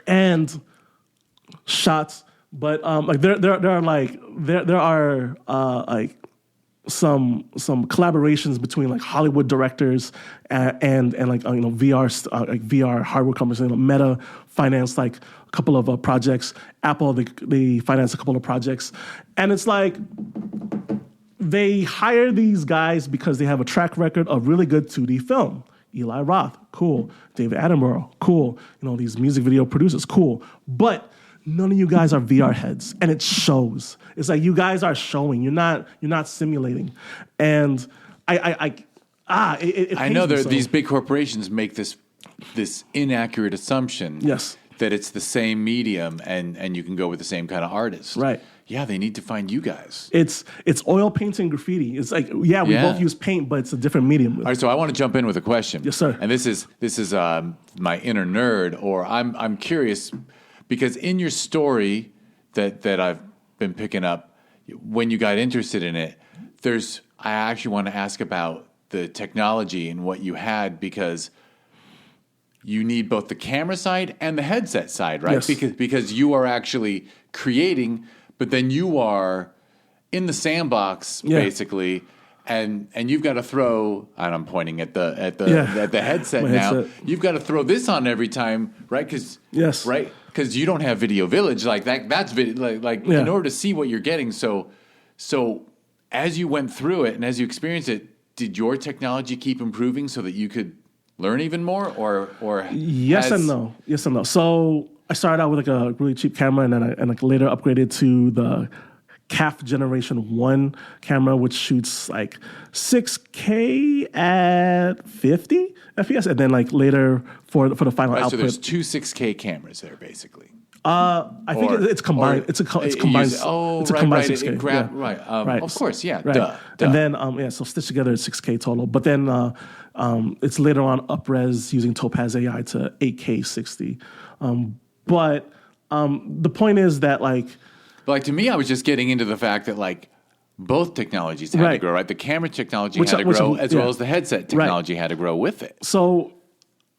And shots, but there are some collaborations between like Hollywood directors and VR hardware companies. Meta financed like a couple of projects. Apple they financed a couple of projects, and it's like they hire these guys because they have a track record of really good 2D film. Eli Roth, cool. David Attenborough, cool. These music video producers, cool. But none of you guys are VR heads, and it shows. It's like you guys are showing. You're not simulating. And it I know these big corporations make this inaccurate assumption. Yes. That it's the same medium and you can go with the same kind of artist. Right. Yeah, they need to find you guys. It's oil painting and graffiti. It's like, we both use paint, but it's a different medium. All right, so I want to jump in with a question. Yes, sir. And this is my inner nerd, or I'm curious because in your story that I've been picking up, when you got interested in it, I actually want to ask about the technology and what you had because you need both the camera side and the headset side, right? Yes. Because you are actually creating, but then you are in the sandbox basically, and you've got to throw. And I'm pointing at the headset now. Headset. You've got to throw this on every time, right? Because you don't have Video Village like that. That's video in order to see what you're getting. So as you went through it and as you experienced it, did your technology keep improving so that you could learn even more, or yes and no. So I started out with like a really cheap camera, and then I later upgraded to the CAF Generation 1 camera, which shoots like 6K at 50 FPS, and then like later for the final output. So there's two 6K cameras there, basically. I think it's combined. It's combined. It's a combined 6K. Right. Of course, yeah. Right. Duh. And then so stitched together it's 6K total. But then it's later on up-res using Topaz AI to 8K 60. But the point is that like to me, I was just getting into the fact that like both technologies had to grow, right? The camera technology had to grow as well as the headset technology had to grow with it. So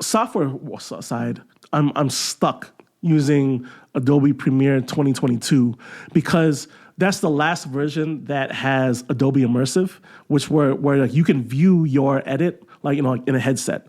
software side, I'm stuck using Adobe Premiere 2022 because that's the last version that has Adobe Immersive, where like you can view your edit like in a headset.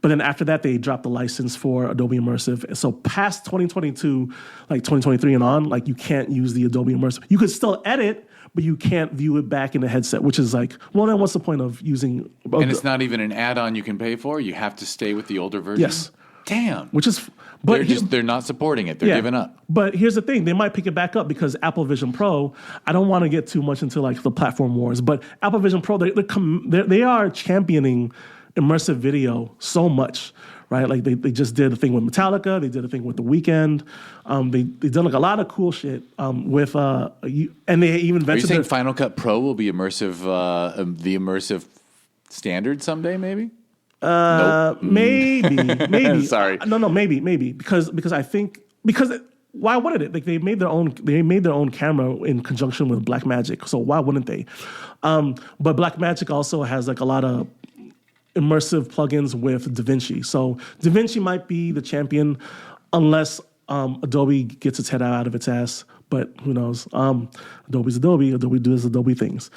But then after that, they dropped the license for Adobe Immersive. And so past 2022, like 2023 and on, like you can't use the Adobe Immersive. You could still edit, but you can't view it back in the headset, which is like, well, then what's the point of using? And it's not even an add-on you can pay for? You have to stay with the older version? Yes. Damn. Which is, but they're not supporting it. They're giving up. But here's the thing: they might pick it back up because Apple Vision Pro. I don't want to get too much into like the platform wars, but Apple Vision Pro, they are championing immersive video so much, right? Like they just did a thing with Metallica, they did a thing with The Weeknd, they done like a lot of cool shit with and they even Are you ventured. saying Final Cut Pro will be immersive, the immersive standard someday? Maybe. Nope. Maybe. Sorry. No, maybe because I think why wouldn't it? Like they made their own camera in conjunction with Blackmagic, so why wouldn't they? But Blackmagic also has like a lot of immersive plugins with DaVinci. So DaVinci might be the champion unless Adobe gets its head out of its ass. But who knows? Adobe's Adobe. Adobe does Adobe things.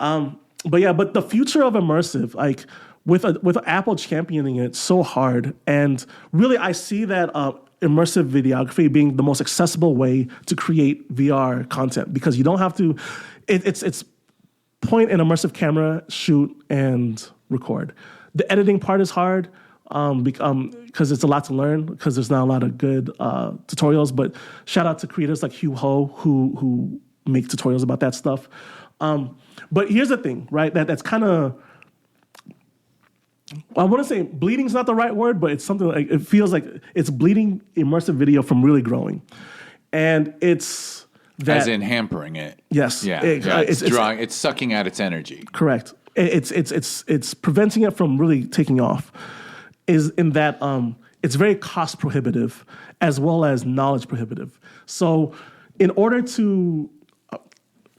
But the future of immersive, like with Apple championing it so hard, and really I see that immersive videography being the most accessible way to create VR content because you don't have to. It's point an immersive camera, shoot, and record. The editing part is hard because it's a lot to learn because there's not a lot of good tutorials. But shout out to creators like Hugh Ho who make tutorials about that stuff. But here's the thing, right? That's kind of, I want to say bleeding's not the right word, but it's something like, it feels like it's bleeding immersive video from really growing. And it's that. As in hampering it. Yes. Yeah. It's sucking out its energy. Correct. It's preventing it from really taking off. Is in that it's very cost prohibitive as well as knowledge prohibitive. So in order to,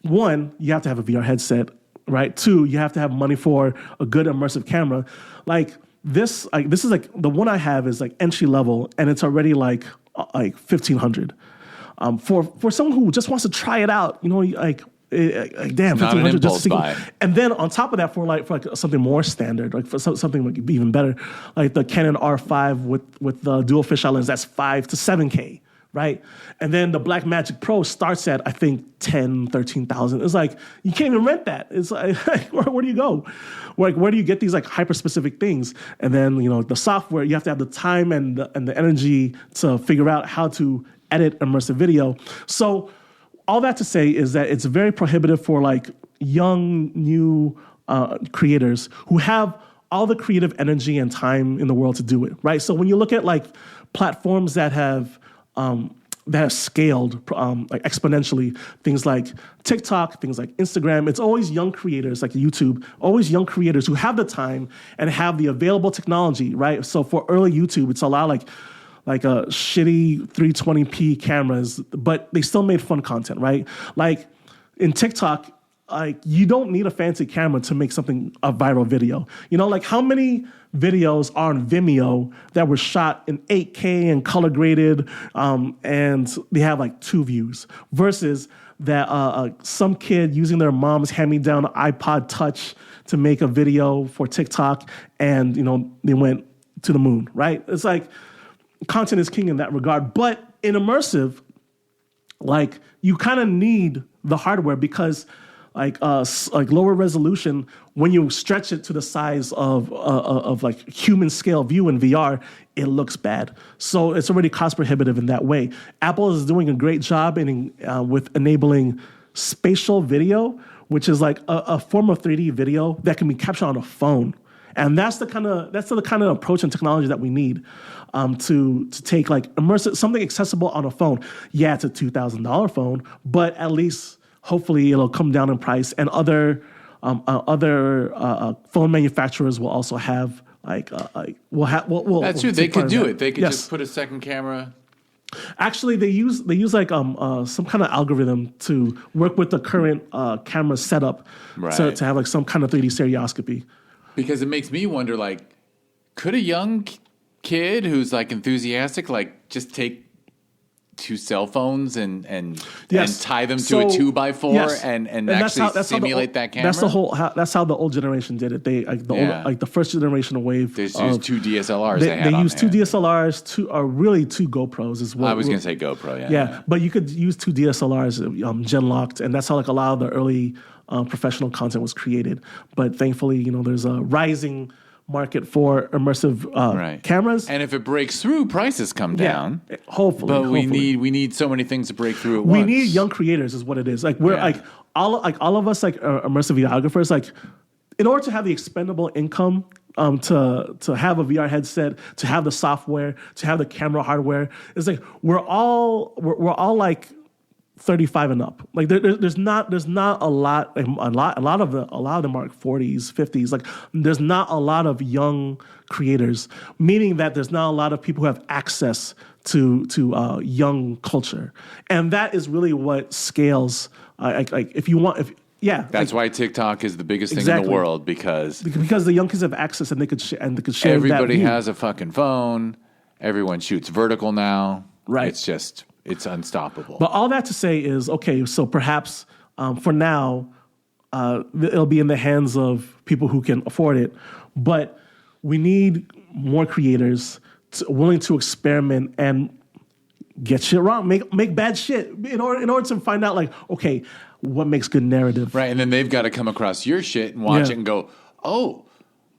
one, you have to have a VR headset, right? Two, you have to have money for a good immersive camera. Like this is like the one I have is like entry level, and it's already like $1,500. For someone who just wants to try it out, you know, like damn, $1,500 just to buy. And then on top of that, for like something more standard, like for something like even better, like the Canon R5 with the dual fisheye lens, that's $5,000 to $7,000. Right? And then the Blackmagic Pro starts at, I think, $10,000, $13,000. It's like, you can't even rent that. It's like, where do you go? Like, where do you get these like hyper-specific things? And then, you know, the software, you have to have the time and the energy to figure out how to edit immersive video. So all that to say is that it's very prohibitive for like young, new creators who have all the creative energy and time in the world to do it, right? So when you look at like platforms that have scaled like exponentially, things like TikTok, things like Instagram. It's always young creators like YouTube, always young creators who have the time and have the available technology, right? So for early YouTube, it's a lot like a shitty 320p cameras, but they still made fun content, right? Like in TikTok, like you don't need a fancy camera to make something a viral video. You know, like how many videos are on Vimeo that were shot in 8K and color graded, and they have like 2 views versus that some kid using their mom's hand-me-down iPod Touch to make a video for TikTok, and you know they went to the moon, right? It's like content is king in that regard. But in immersive, like you kind of need the hardware because like lower resolution, when you stretch it to the size of like human scale view in VR, it looks bad. So it's already cost prohibitive in that way. Apple is doing a great job with enabling spatial video, which is like a form of 3D video that can be captured on a phone. And that's the kind of approach and technology that we need to take like immersive, something accessible on a phone. Yeah, it's a $2,000 phone, but at least hopefully it'll come down in price, and other phone manufacturers will also have That's true. They could do it. They could just put a second camera. Actually, they use like some kind of algorithm to work with the current camera setup, right, to have like some kind of 3D stereoscopy. Because it makes me wonder, like, could a young kid who's like enthusiastic, like, just take 2 cell phones and tie them to a 2x4 and actually simulate that camera? That's how the old generation did it. They the first generation of Wave. They used 2 DSLRs. They used 2 DSLRs, 2 GoPros as well. I was going to say GoPro, yeah. But you could use 2 DSLRs, gen locked, and that's how like a lot of the early professional content was created. But thankfully, you know, there's a rising market for immersive cameras, and if it breaks through, prices come down. Hopefully, but we need so many things to break through at once. We need young creators, is what it is. Like we're all of us, like immersive videographers. Like in order to have the expendable income, to have a VR headset, to have the software, to have the camera hardware. It's like we're all like 35 and up. Like there's not a lot, like a lot of them are 40s, 50s. Like there's not a lot of young creators, meaning that there's not a lot of people who have access to young culture, and that is really what scales. That's why TikTok is the biggest thing in the world because the young kids have access and they could share. Everybody has a fucking phone. Everyone shoots vertical now. Right. It's unstoppable. But all that to say is, okay, so perhaps for now, it'll be in the hands of people who can afford it. But we need more creators willing to experiment and get shit wrong, make bad shit in order to find out, like, okay, what makes good narrative. Right, and then they've got to come across your shit and watch it and go, oh,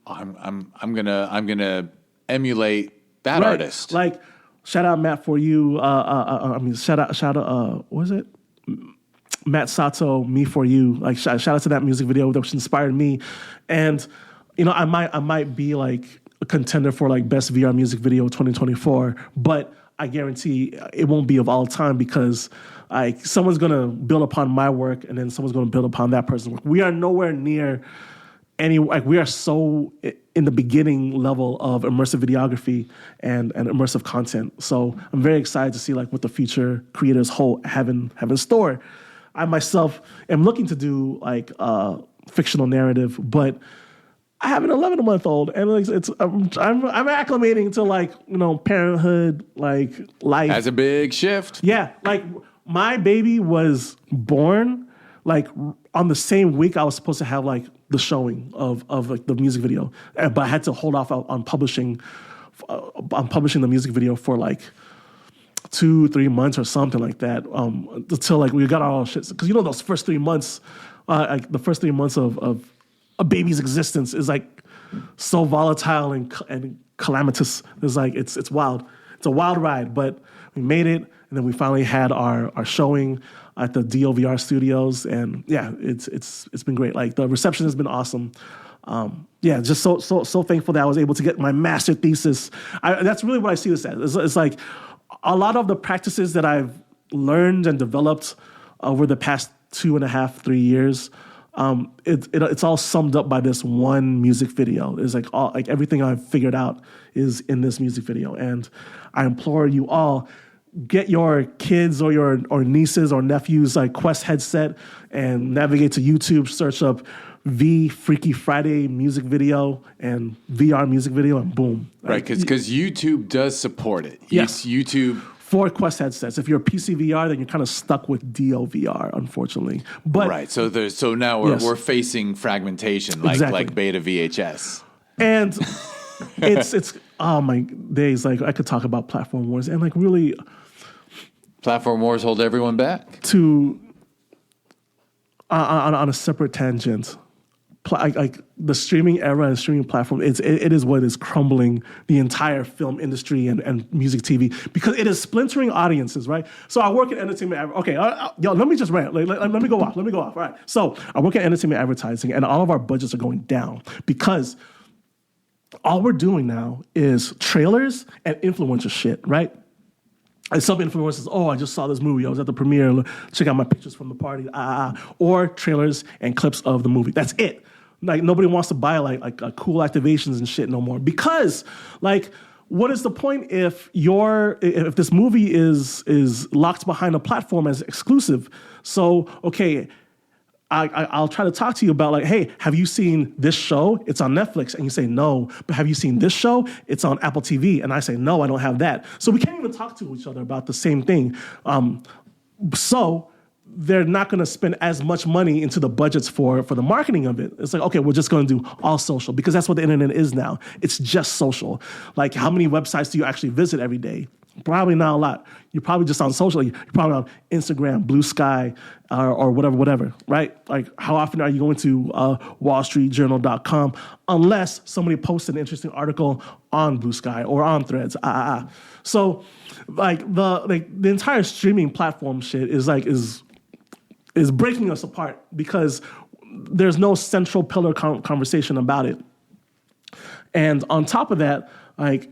I'm gonna emulate that artist. Like, shout out Matt for you. Shout out. What is it? Matt Sato, Me For You. Like, shout out to that music video that inspired me. And I might be like a contender for like best VR music video 2024, but I guarantee it won't be of all time because like someone's gonna build upon my work and then someone's gonna build upon that person's work. We are nowhere near we are so in the beginning level of immersive videography and immersive content. So I'm very excited to see like what the future creators have in store. I myself am looking to do like fictional narrative, but I have an 11-month-old, and I'm acclimating to like parenthood, like life. That's a big shift. Yeah, like my baby was born like on the same week I was supposed to have like the showing of like the music video, but I had to hold off on publishing the music video for like 2-3 months or something like that until like we got all our shit, because those first 3 months, like the first 3 months of a baby's existence is like so volatile and calamitous. It's like it's wild. It's a wild ride, but we made it, and then we finally had our showing at the DOVR studios, and yeah, it's been great. Like the reception has been awesome. Just so thankful that I was able to get my master thesis. That's really what I see this as. It's like a lot of the practices that I've learned and developed over the past 2.5-3 years. It's all summed up by this one music video. It's like everything I've figured out is in this music video, and I implore you all, get your kids or nieces or nephews like Quest headset and navigate to YouTube, search up V Freaky Friday music video and VR music video, and boom. Right, because YouTube does support it. Yes. YouTube. For Quest headsets. If you're a PC VR, then you're kind of stuck with DOVR, unfortunately. But right, so now we're facing fragmentation, like beta VHS. And it's oh my days, like I could talk about platform wars and like really platform wars hold everyone back. To on a separate tangent. Like the streaming era and streaming platform, it is what is crumbling the entire film industry and music TV, because it is splintering audiences, right? So I work in entertainment. Okay, let me just rant. Let me go off. All right. So I work in entertainment advertising, and all of our budgets are going down because all we're doing now is trailers and influencer shit, right? And some influencers, I just saw this movie. I was at the premiere. Check out my pictures from the party. Or trailers and clips of the movie. That's it. Like nobody wants to buy like cool activations and shit no more, because like what is the point if this movie is locked behind a platform as exclusive? So okay, I'll try to talk to you about like, hey, have you seen this show? It's on Netflix. And you say no. But have you seen this show? It's on Apple TV. And I say no, I don't have that. So we can't even talk to each other about the same thing. So they're not going to spend as much money into the budgets for the marketing of it. It's like, okay, we're just going to do all social, because that's what the internet is now. It's just social. Like, how many websites do you actually visit every day? Probably not a lot. You're probably just on social. You're probably on Instagram, Blue Sky, or whatever, right? Like, how often are you going to wallstreetjournal.com unless somebody posts an interesting article on Blue Sky or on Threads? So, like, the entire streaming platform shit is breaking us apart, because there's no central pillar conversation about it. And on top of that, like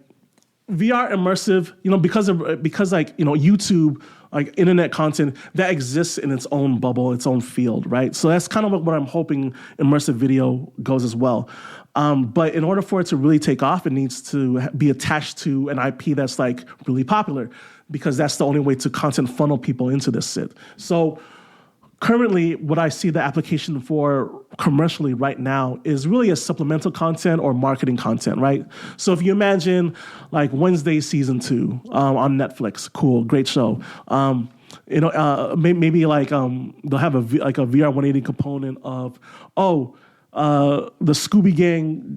VR immersive, because YouTube, like internet content that exists in its own bubble, its own field, right? So that's kind of what I'm hoping immersive video goes as well. But in order for it to really take off, it needs to be attached to an IP that's like really popular, because that's the only way to content funnel people into this shit. So currently, what I see the application for commercially right now is really a supplemental content or marketing content, right? So if you imagine like Wednesday season 2 on Netflix, cool, great show. Maybe like they'll have a VR 180 component of the Scooby Gang,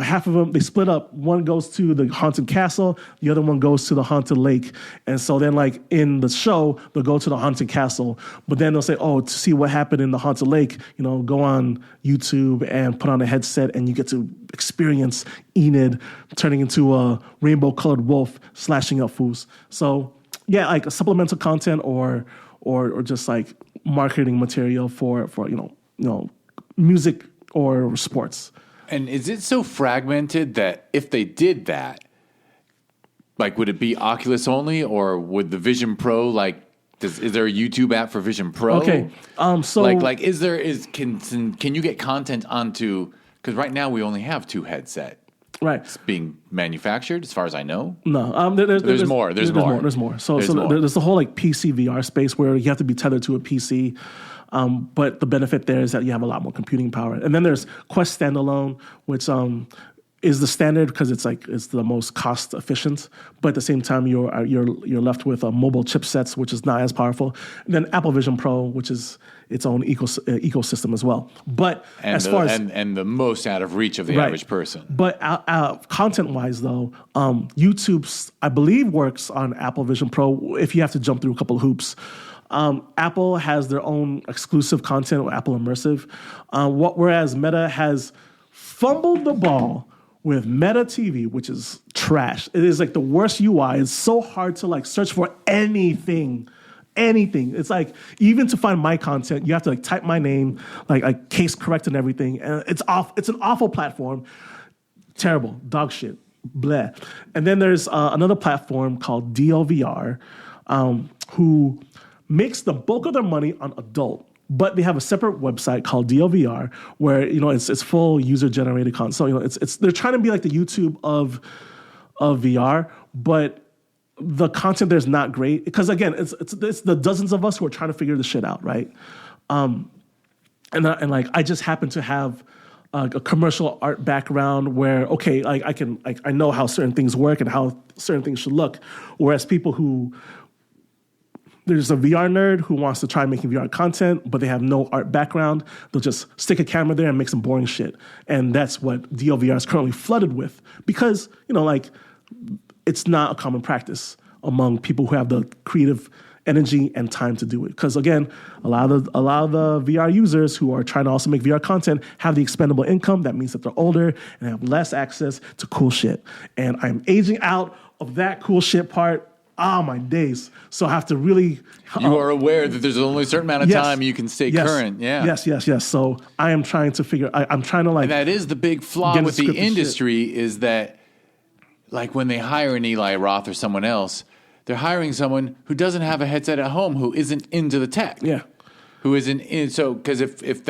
half of them, they split up. One goes to the haunted castle, the other one goes to the haunted lake. And so then, like, in the show, they'll go to the haunted castle. But then they'll say, to see what happened in the haunted lake, go on YouTube and put on a headset, and you get to experience Enid turning into a rainbow-colored wolf, slashing up fools. So, yeah, like a supplemental content or just, like, marketing material for music or sports. And is it so fragmented that if they did that, like, would it be Oculus only, or would the Vision Pro, like, is there a YouTube app for Vision Pro? Okay, so can you get content onto? Because right now we only have 2 headsets. Right, being manufactured, as far as I know. No, there's more. There's more. So there's the whole like PC VR space where you have to be tethered to a PC. But the benefit there is that you have a lot more computing power. And then there's Quest Standalone, which is the standard because it's the most cost efficient. But at the same time, you're left with mobile chipsets, which is not as powerful. And then Apple Vision Pro, which is its own ecosystem as well. But and the most out of reach of the average person. But content-wise, though, YouTube, I believe, works on Apple Vision Pro if you have to jump through a couple of hoops. Apple has their own exclusive content with Apple Immersive, whereas Meta has fumbled the ball with Meta TV, which is trash. It is like the worst UI. It's so hard to like search for anything. It's like even to find my content, you have to like type my name, like case correct and everything. And it's an awful platform. Terrible, dog shit, bleh. And then there's another platform called DLVR, who makes the bulk of their money on adult, but they have a separate website called DLVR where it's full user generated content. So it's they're trying to be like the YouTube of VR, but the content there's not great because again it's the dozens of us who are trying to figure this shit out, right? And like I just happen to have a commercial art background where I know how certain things work and how certain things should look, whereas people who there's a VR nerd who wants to try making VR content, but they have no art background. They'll just stick a camera there and make some boring shit. And that's what DLVR is currently flooded with because, it's not a common practice among people who have the creative energy and time to do it. Because again, a lot of the VR users who are trying to also make VR content have the expendable income. That means that they're older and have less access to cool shit. And I'm aging out of that cool shit part. My days. So I have to really... You are aware that there's only a certain amount of time you can stay current. Yeah. Yes. So I am trying to figure... I'm trying to like... And that is the big flaw with the industry is that like when they hire an Eli Roth or someone else, they're hiring someone who doesn't have a headset at home, who isn't into the tech. Yeah. Who isn't in... So, because if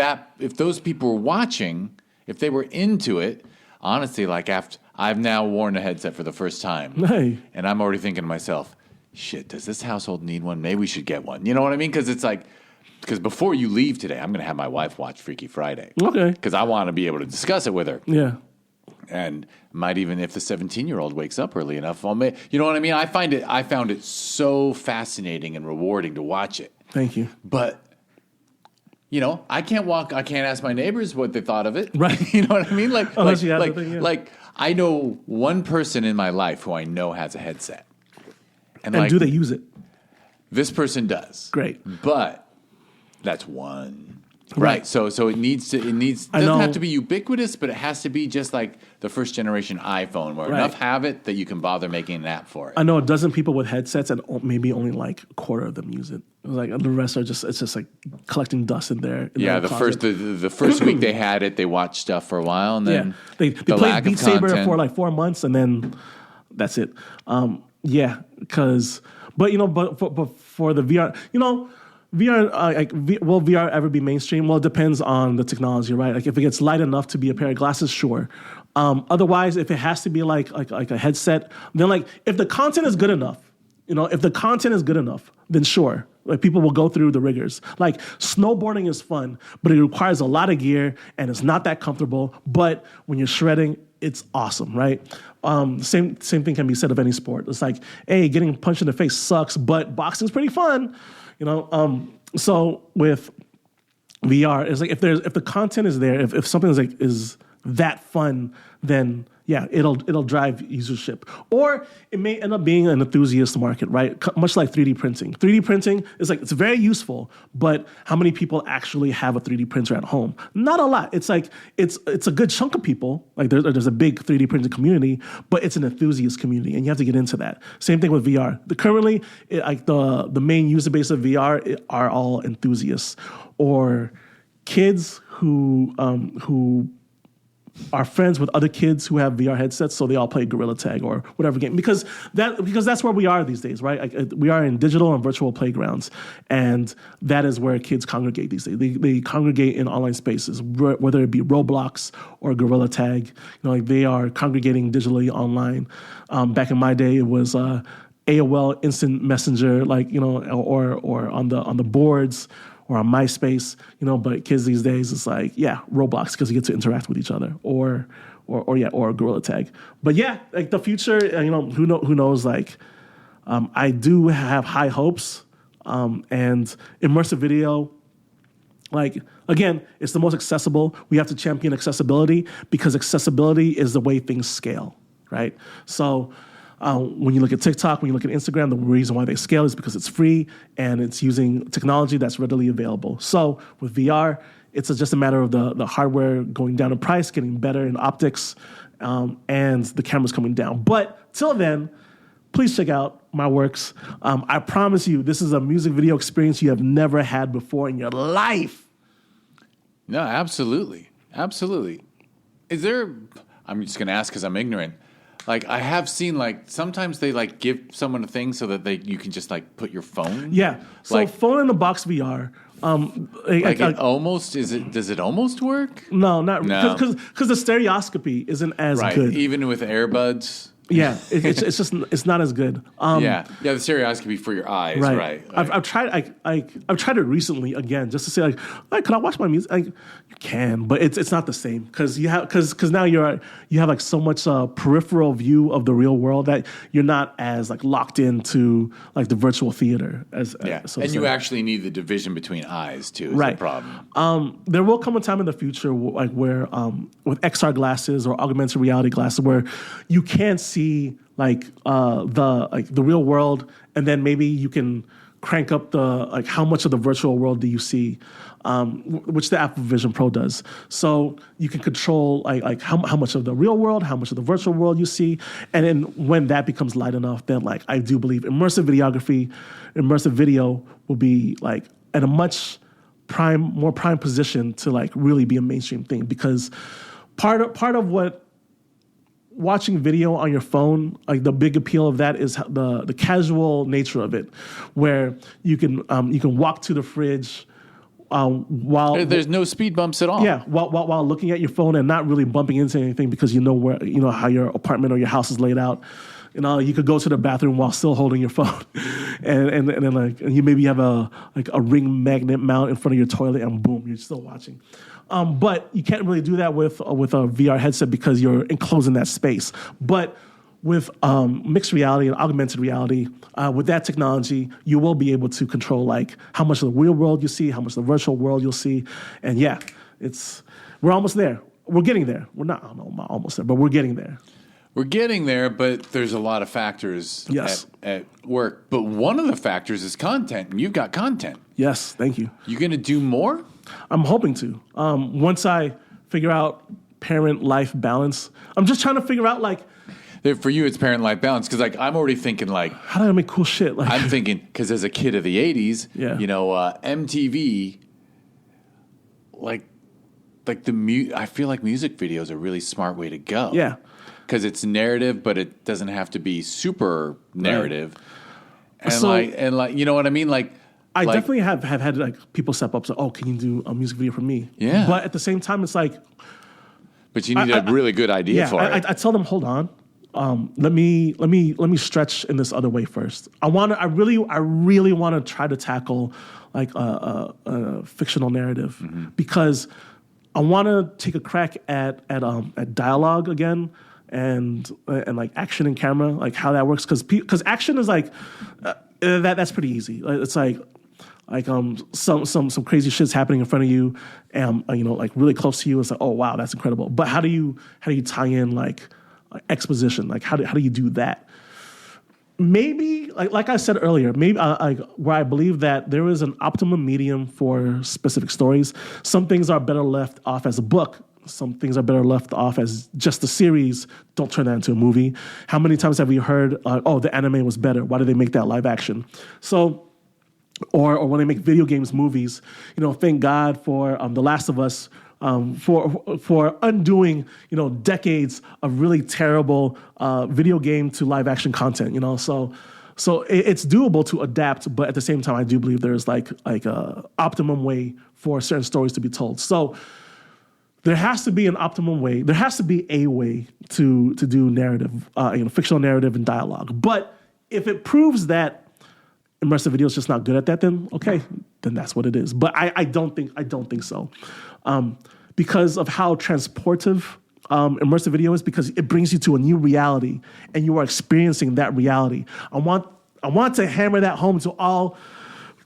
those people were watching, if they were into it, honestly, like I've now worn a headset for the first time. Hey. And I'm already thinking to myself, shit, does this household need one? Maybe we should get one. You know what I mean? Because before you leave today, I'm going to have my wife watch Freaky Friday. Okay. Because I want to be able to discuss it with her. Yeah. And might even, if the 17-year-old wakes up early enough, you know what I mean? I found it so fascinating and rewarding to watch it. Thank you. But... I can't ask my neighbors what they thought of it. Right. You know what I mean? Like I know one person in my life who I know has a headset. And do they use it? This person does. Great. But that's one. Right. So it doesn't have to be ubiquitous, but it has to be just like the first generation iPhone, where enough have it that you can bother making an app for it. I know a dozen people with headsets, and maybe only like a quarter of them use it. Like the rest are just like collecting dust in there. The first week they had it, they watched stuff for a while, and then they played Beat Saber for like 4 months, and then that's it. But for the VR, VR, will VR ever be mainstream? Well, it depends on the technology, right? Like if it gets light enough to be a pair of glasses, sure. Otherwise, if it has to be like a headset, then like if the content is good enough, then sure. Like people will go through the rigors. Like snowboarding is fun, but it requires a lot of gear and it's not that comfortable. But when you're shredding, it's awesome, right? Same thing can be said of any sport. It's like, hey, getting punched in the face sucks, but boxing's pretty fun. So with VR, it's like if the content is there, if something is that fun, then yeah, it'll drive usership. Or it may end up being an enthusiast market, right? Much like 3D printing. 3D printing is like, it's very useful, but how many people actually have a 3D printer at home? Not a lot. It's like, it's a good chunk of people. Like there's a big 3D printing community, but it's an enthusiast community, and you have to get into that. Same thing with VR. Currently, the main user base of VR are all enthusiasts or kids who are friends with other kids who have VR headsets, so they all play Gorilla Tag or whatever game. Because that's where we are these days, right? Like, we are in digital and virtual playgrounds, and that is where kids congregate these days. They congregate in online spaces, whether it be Roblox or Gorilla Tag. Like they are congregating digitally online. Back in my day, it was AOL Instant Messenger, or on the boards, or on MySpace, but kids these days, it's like, Roblox, because you get to interact with each other, or Gorilla Tag. But like the future, who knows, like, I do have high hopes, and immersive video, like, again, it's the most accessible. We have to champion accessibility, because accessibility is the way things scale, right? So, when you look at TikTok, when you look at Instagram, the reason why they scale is because it's free and it's using technology that's readily available. So with VR, it's just a matter of the hardware going down in price, getting better in optics, and the cameras coming down. But till then, please check out my works. I promise you, this is a music video experience you have never had before in your life. No, absolutely. Absolutely. I'm just going to ask because I'm ignorant. Like, I have seen, like, sometimes they, like, give someone a thing so that you can just, like, put your phone. Yeah. So like, phone in the box VR. Does it almost work? No, not really. Because the stereoscopy isn't as good. Even with AirBuds. Yeah, it's not as good. The stereoscopy for your eyes, right? I've tried it recently again just to say like, can I watch my music? Like, you can, but it's not the same because now you have like so much peripheral view of the real world that you're not as like locked into like the virtual theater and you actually need the division between eyes too. Is the problem. There will come a time in the future like where with XR glasses or augmented reality glasses where you can't see like the real world, and then maybe you can crank up how much of the virtual world do you see, which the Apple Vision Pro does. So you can control like how much of the real world, how much of the virtual world you see, and then when that becomes light enough, then like I do believe immersive video will be like at a much more prime position to like really be a mainstream thing, because part of what watching video on your phone, like the big appeal of that is the casual nature of it, where you can walk to the fridge while there's no speed bumps at all. Yeah, while looking at your phone and not really bumping into anything because you know how your apartment or your house is laid out. You could go to the bathroom while still holding your phone, and then like you maybe have a ring magnet mount in front of your toilet, and boom, you're still watching. But you can't really do that with a VR headset because you're enclosed in that space. But with mixed reality and augmented reality, with that technology, you will be able to control like how much of the real world you see, how much of the virtual world you'll see, and we're almost there. We're getting there. We're not almost there, but we're getting there. We're getting there, but there's a lot of factors at work. But one of the factors is content, and you've got content. Yes, thank you. You going to do more? I'm hoping to. Once I figure out parent-life balance, I'm just trying to figure out like, For you, it's parent-life balance because like I'm already thinking like how do I make cool shit? Like I'm thinking because as a kid of the '80s, Yeah. MTV, like I feel like music videos are a really smart way to go. Yeah. Because it's narrative, but it doesn't have to be super narrative. Right. So- And you know what I mean? I definitely have had like people step up, say, "Oh, can you do a music video for me?" Yeah. But at the same time, it's like, but you need a really good idea for it. I tell them, hold on, let me stretch in this other way first. I really want to try to tackle like a fictional narrative because I want to take a crack at dialogue again. And like action and camera, like how that works, because action is like that's pretty easy. It's like some crazy shit's happening in front of you, and like really close to you. It's like, oh wow, that's incredible. But how do you tie in like exposition? Like how do you do that? Maybe like I said earlier, maybe where I believe that there is an optimum medium for specific stories. Some things are better left off as a book. Some things are better left off as just a series. Don't turn that into a movie. How many times have we heard, the anime was better. Why did they make that live action? So, or when they make video games movies, thank God for The Last of Us, for undoing, decades of really terrible video game to live action content. So it's doable to adapt, but at the same time, I do believe there's like a optimum way for certain stories to be told. So. There has to be an optimum way. There has to be a way to do narrative, fictional narrative and dialogue. But if it proves that immersive video is just not good at that, then okay, then that's what it is. But I don't think so, because of how transportive immersive video is. Because it brings you to a new reality, and you are experiencing that reality. I want to hammer that home to all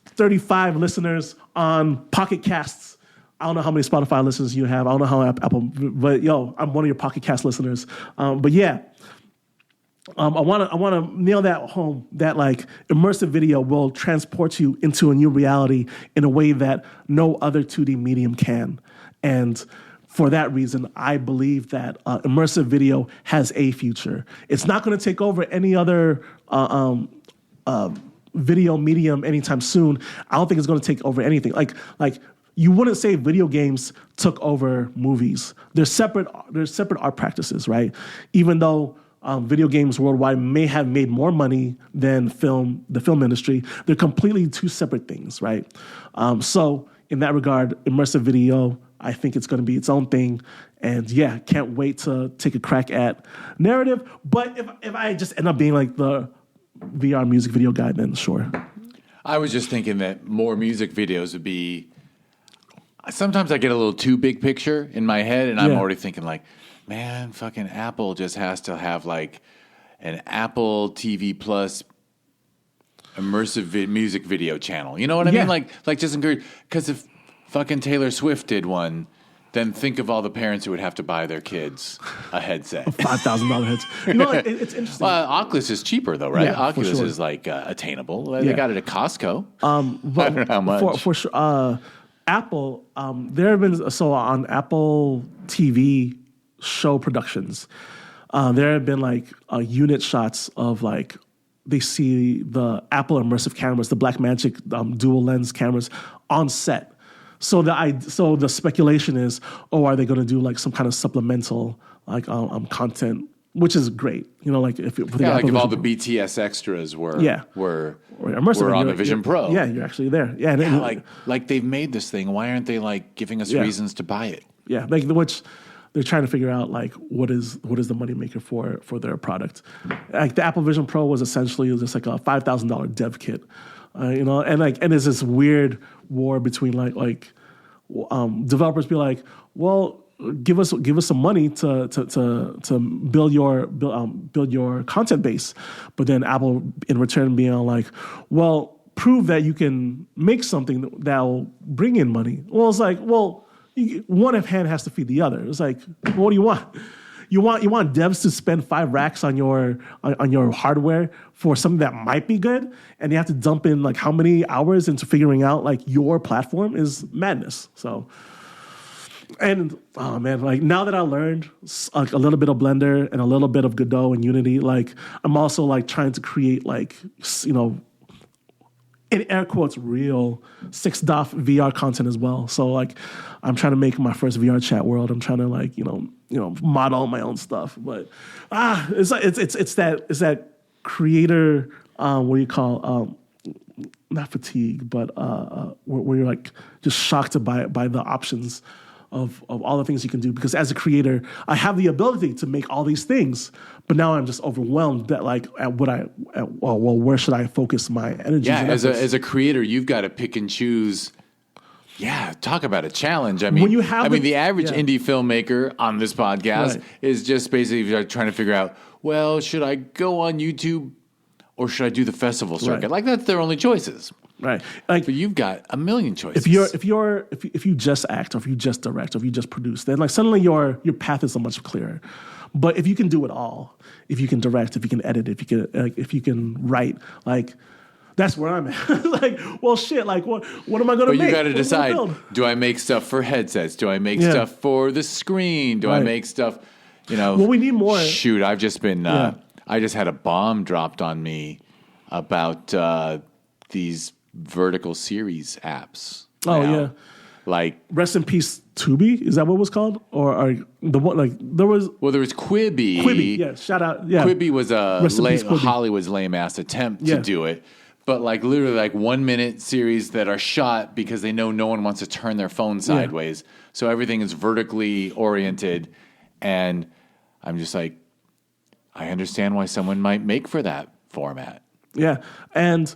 35 listeners on Pocket Casts. I don't know how many Spotify listeners you have. I don't know how Apple, but I'm one of your Pocket Cast listeners. But yeah, I want to nail that home. That like immersive video will transport you into a new reality in a way that no other 2D medium can. And for that reason, I believe that immersive video has a future. It's not going to take over any other video medium anytime soon. I don't think it's going to take over anything. Like. You wouldn't say video games took over movies. They're separate art practices, right? Even though video games worldwide may have made more money than the film industry, they're completely two separate things, right? So in that regard, immersive video, I think it's going to be its own thing. And yeah, can't wait to take a crack at narrative. But if I just end up being like the VR music video guy, then sure. I was just thinking that more music videos would be... Sometimes I get a little too big picture in my head, and I'm already thinking like, man, fucking Apple just has to have like an Apple TV Plus immersive music video channel. You know what I mean? Like just encourage, because if fucking Taylor Swift did one, then think of all the parents who would have to buy their kids a headset. $5,000 headset. It's interesting. Oculus is cheaper though, right? Yeah, Oculus sure. is like attainable. They got it at Costco. But I don't know how much. For sure. Apple, there have been, so on Apple TV show productions, there have been like unit shots of like, they see the Apple immersive cameras, the Blackmagic dual lens cameras on set. So the speculation is, are they going to do like some kind of supplemental like content, which is great. Like if all the BTS extras were immersive on the Vision Pro. Yeah, you're actually there. Yeah, like they've made this thing. Why aren't they like giving us reasons to buy it? Yeah, like which they're trying to figure out like what is the moneymaker for their product. Like the Apple Vision Pro was essentially just like a $5,000 dev kit, and there's this weird war between like developers be like, well, give us some money to build your content base, but then Apple in return being like, well, prove that you can make something that'll bring in money. Well, it's like, well, one hand has to feed the other. It's like, what do you want? you want devs to spend 5 racks on your hardware for something that might be good, and you have to dump in like how many hours into figuring out like your platform is madness. So, and oh man, like now that I learned like a little bit of Blender and a little bit of Godot and Unity, like I'm also like trying to create like in air quotes, real 6DoF VR content as well. So like, I'm trying to make my first VR chat world. I'm trying to like, model my own stuff. But it's that creator. What do you call? Not fatigue, but where you're like just shocked by the options of all the things you can do. Because as a creator, I have the ability to make all these things, but now I'm just overwhelmed that like where should I focus my energy? Yeah, as a creator, you've got to pick and choose. Yeah, talk about a challenge. I mean, when you have the average indie filmmaker on this podcast is just basically trying to figure out, well, should I go on YouTube or should I do the festival circuit? Right. Like that's their only choices. Right. Like, but you've got a million choices. If you just act, or if you just direct, or if you just produce, then like suddenly your path is so much clearer. But if you can do it all, if you can direct, if you can edit, if you can write, like that's where I'm at. Like, well, shit. Like, what am I going to make? But you got to decide: do I make stuff for headsets? Do I make stuff for the screen? Do I make stuff? Well, we need more. Shoot, I've just been. I just had a bomb dropped on me about these vertical series apps. Oh yeah, like rest in peace, Tubi. Is that what it was called? Or the one like there was? Well, there was Quibi. Quibi, yeah. Shout out, yeah. Quibi was Hollywood's lame ass attempt to do it, but like literally like 1 minute series that are shot because they know no one wants to turn their phone sideways, so everything is vertically oriented, and I'm just like, I understand why someone might make for that format. Yeah, and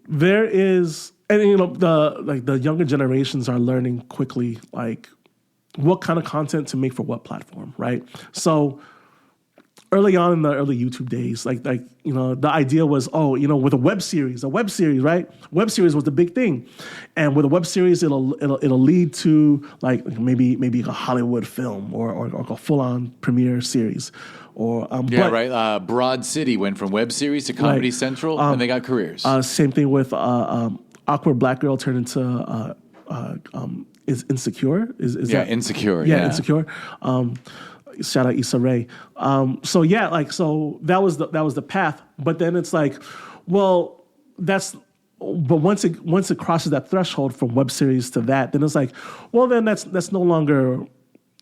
there is, and the younger generations are learning quickly, like what kind of content to make for what platform, right? So early on in the early YouTube days, like the idea was, with a web series, right? Web series was the big thing, and with a web series, it'll lead to like maybe a Hollywood film or a full on premiere series. Or Broad City went from web series to Comedy Central, and they got careers. Same thing with Awkward Black Girl turned into is Insecure. Is that Insecure? Yeah, Insecure. Shout out Issa Rae. So that was the path. But then it's like, well, but once it crosses that threshold from web series to that, then it's like, well, then that's no longer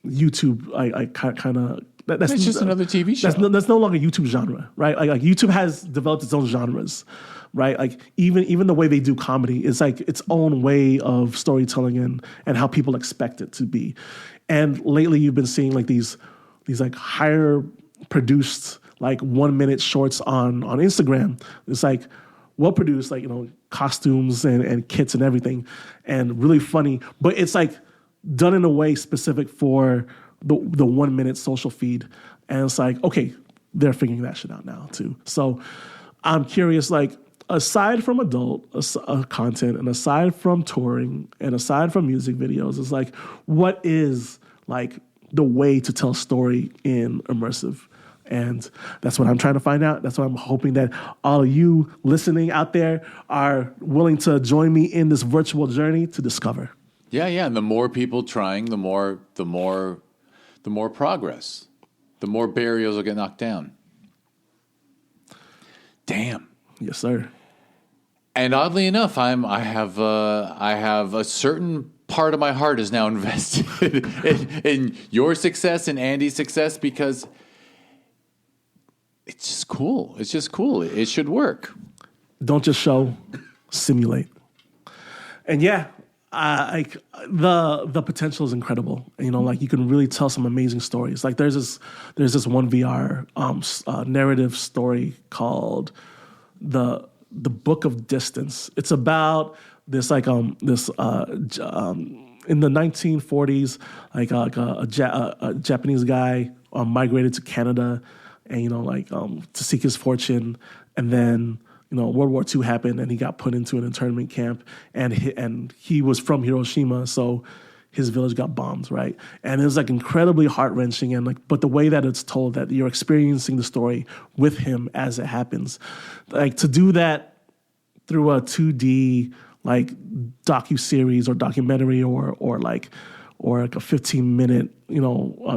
YouTube. I kind of. That's just another TV show. That's no longer YouTube genre, right? Like YouTube has developed its own genres, right? Like even the way they do comedy is like its own way of storytelling and how people expect it to be. And lately, you've been seeing like these like higher produced like 1 minute shorts on Instagram. It's like well produced, like costumes and kits and everything, and really funny. But it's like done in a way specific for the 1 minute social feed. And it's like, okay, they're figuring that shit out now too. So I'm curious, like aside from adult content and aside from touring and aside from music videos, it's like, what is like the way to tell story in immersive? And that's what I'm trying to find out. That's what I'm hoping that all of you listening out there are willing to join me in this virtual journey to discover. Yeah. And the more people trying, the more progress, the more barriers will get knocked down. Damn. Yes, sir. And oddly enough, I have a certain part of my heart is now invested in your success and Andy's success because it's just cool. It's just cool. It should work. Don't just show, simulate. And like the potential is incredible. Like you can really tell some amazing stories. Like there's this one VR narrative story called the Book of Distance. It's about this like in the 1940s, like a Japanese guy migrated to Canada, and to seek his fortune, and then World War II happened, and he got put into an internment camp, and he was from Hiroshima, so his village got bombed, right? And it was like incredibly heart-wrenching, and like, but the way that it's told, that you're experiencing the story with him as it happens, like to do that through a 2D like docu-series or documentary or like a 15-minute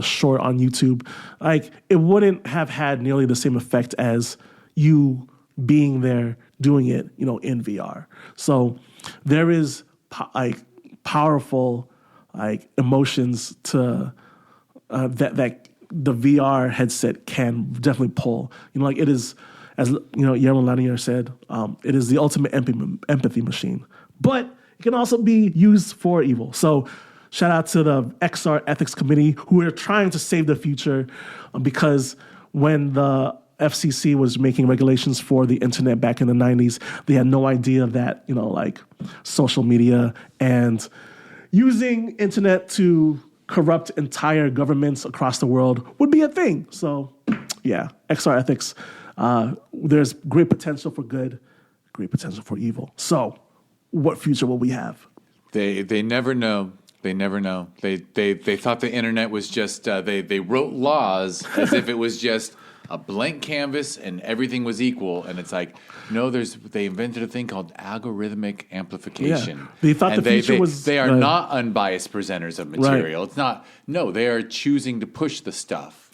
short on YouTube, like it wouldn't have had nearly the same effect as you being there doing it, in VR. So there is powerful like emotions to that the VR headset can definitely pull. Like it is, as Guillermo Lanier said, it is the ultimate empathy machine. But it can also be used for evil. So shout out to the XR Ethics Committee, who are trying to save the future, because when the FCC was making regulations for the internet back in the 90s, they had no idea that, like social media and using internet to corrupt entire governments across the world would be a thing. So yeah, XR Ethics, there's great potential for good, great potential for evil. So what future will we have? They never know. They never know. They thought the internet was just, they wrote laws as if it was just a blank canvas and everything was equal. And it's like, no, they invented a thing called algorithmic amplification. Yeah. They thought the future was... They are not unbiased presenters of material. Right. It's not, no, they are choosing to push the stuff.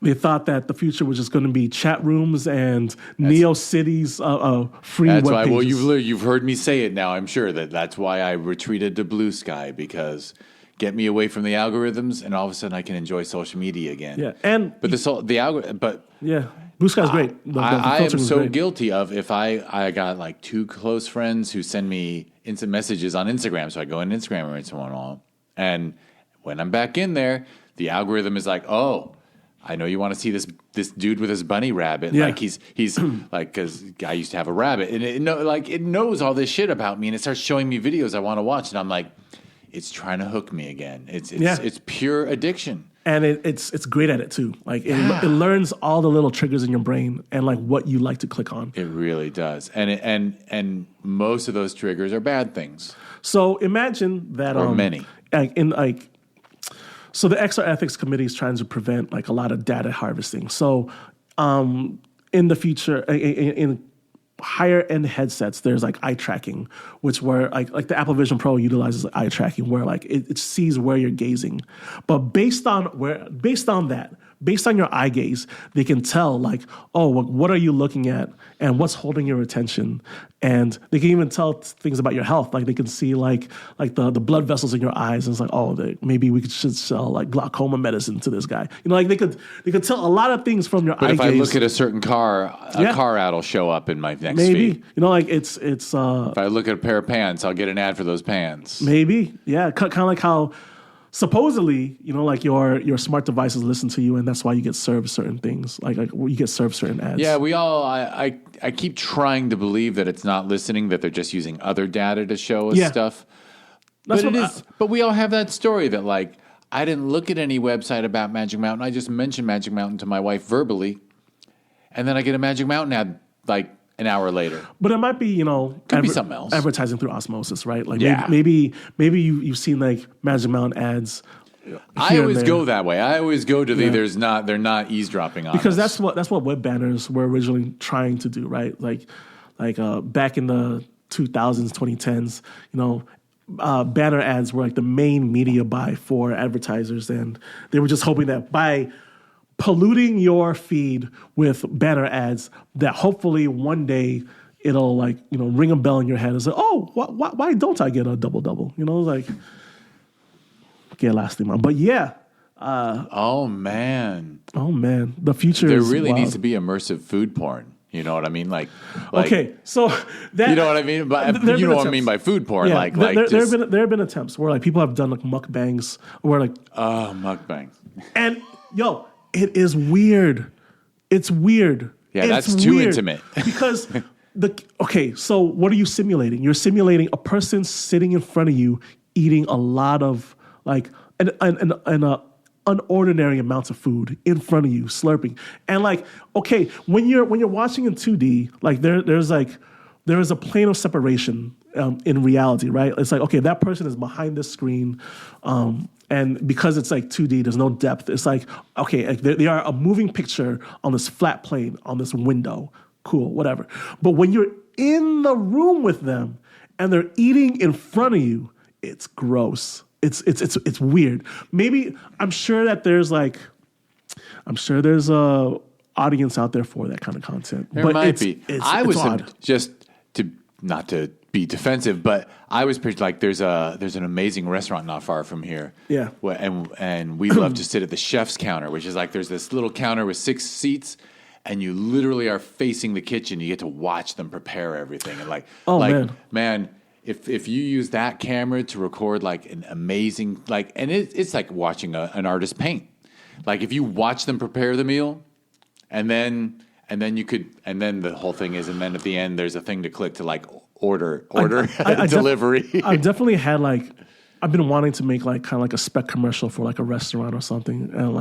They thought that the future was just going to be chat rooms and Neo-Cities, free That's web why. pages. Well, you've heard me say it now. I'm sure that's why I retreated to Blue Sky, because get me away from the algorithms, and all of a sudden I can enjoy social media again. Yeah, yeah, Blue Sky's great. I am so great. Guilty of, if I got like two close friends who send me instant messages on Instagram, so I go on Instagram every once in a while, and when I'm back in there, the algorithm is like, oh, I know you want to see this dude with his bunny rabbit. Yeah. Like he's like, because I used to have a rabbit, and it knows all this shit about me, and it starts showing me videos I want to watch, and I'm like, it's trying to hook me again. It's pure addiction, and it's great at it too. Like it learns all the little triggers in your brain and like what you like to click on. It really does, and most of those triggers are bad things. So imagine that, or many, So the XR Ethics Committee is trying to prevent like a lot of data harvesting. So in the future, in higher end headsets, there's like eye tracking, which where like the Apple Vision Pro utilizes eye tracking, where like it sees where you're gazing. But based on your eye gaze, they can tell like, oh, what are you looking at and what's holding your attention. And they can even tell things about your health. Like they can see like the blood vessels in your eyes. And it's like, oh, maybe we should sell like glaucoma medicine to this guy. Like they could tell a lot of things from your eye gaze. But if I look at a certain car, car ad will show up in my next feed. Like it's. If I look at a pair of pants, I'll get an ad for those pants. Maybe, yeah. Kind of like how supposedly, like your smart devices listen to you, and that's why you get served certain things. Like you get served certain ads. Yeah, I keep trying to believe that it's not listening, that they're just using other data to show us stuff. But we all have that story that like, I didn't look at any website about Magic Mountain. I just mentioned Magic Mountain to my wife verbally, and then I get a Magic Mountain ad like an hour later. But it might be, could be something else. Advertising through osmosis, right? Like maybe you've seen like Magic Mountain ads. I always go that way. I always go to they're not easebropping on because us. that's what web banners were originally trying to do, right? Like back in the 2000s, 2010s, banner ads were like the main media buy for advertisers, and they were just hoping that by polluting your feed with banner ads, that hopefully one day it'll like ring a bell in your head and say, oh, why don't I get a double? Like get last thing, man. But yeah. Oh man, the future. There is really wild. needs to be immersive food porn. You know what I mean? Like okay, so that you know what I mean. But you know what I mean by food porn. Yeah, there have been attempts where like people have done like mukbangs, where like mukbangs, and it is weird. It's weird. Yeah, that's too intimate. Because so what are you simulating? You're simulating a person sitting in front of you eating a lot of like an unordinary amounts of food in front of you, slurping. And like, okay, when you're watching in 2D, like there is a plane of separation in reality, right? It's like, okay, that person is behind this screen, and because it's like 2D, there's no depth. It's like, okay, like they are a moving picture on this flat plane, on this window. Cool, whatever. But when you're in the room with them and they're eating in front of you, it's gross. It's weird. Maybe I'm sure there's a audience out there for that kind of content. There might be. I was just to not to be defensive, but I was pretty like there's an amazing restaurant not far from here. Yeah. And we love to sit at the chef's counter, which is like there's this little counter with 6 seats, and you literally are facing the kitchen. You get to watch them prepare everything, and man, if you use that camera to record like an amazing and it's like watching an artist paint. Like if you watch them prepare the meal, and then the whole thing is, and then at the end there's a thing to click to like order delivery. I've definitely had I've been wanting to make like kind of like a spec commercial for like a restaurant or something, and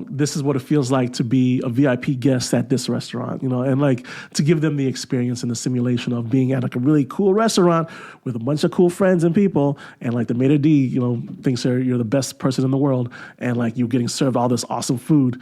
this is what it feels like to be a VIP guest at this restaurant, and like to give them the experience and the simulation of being at like a really cool restaurant with a bunch of cool friends and people, and like the maitre d', thinks you're the best person in the world, and like you're getting served all this awesome food.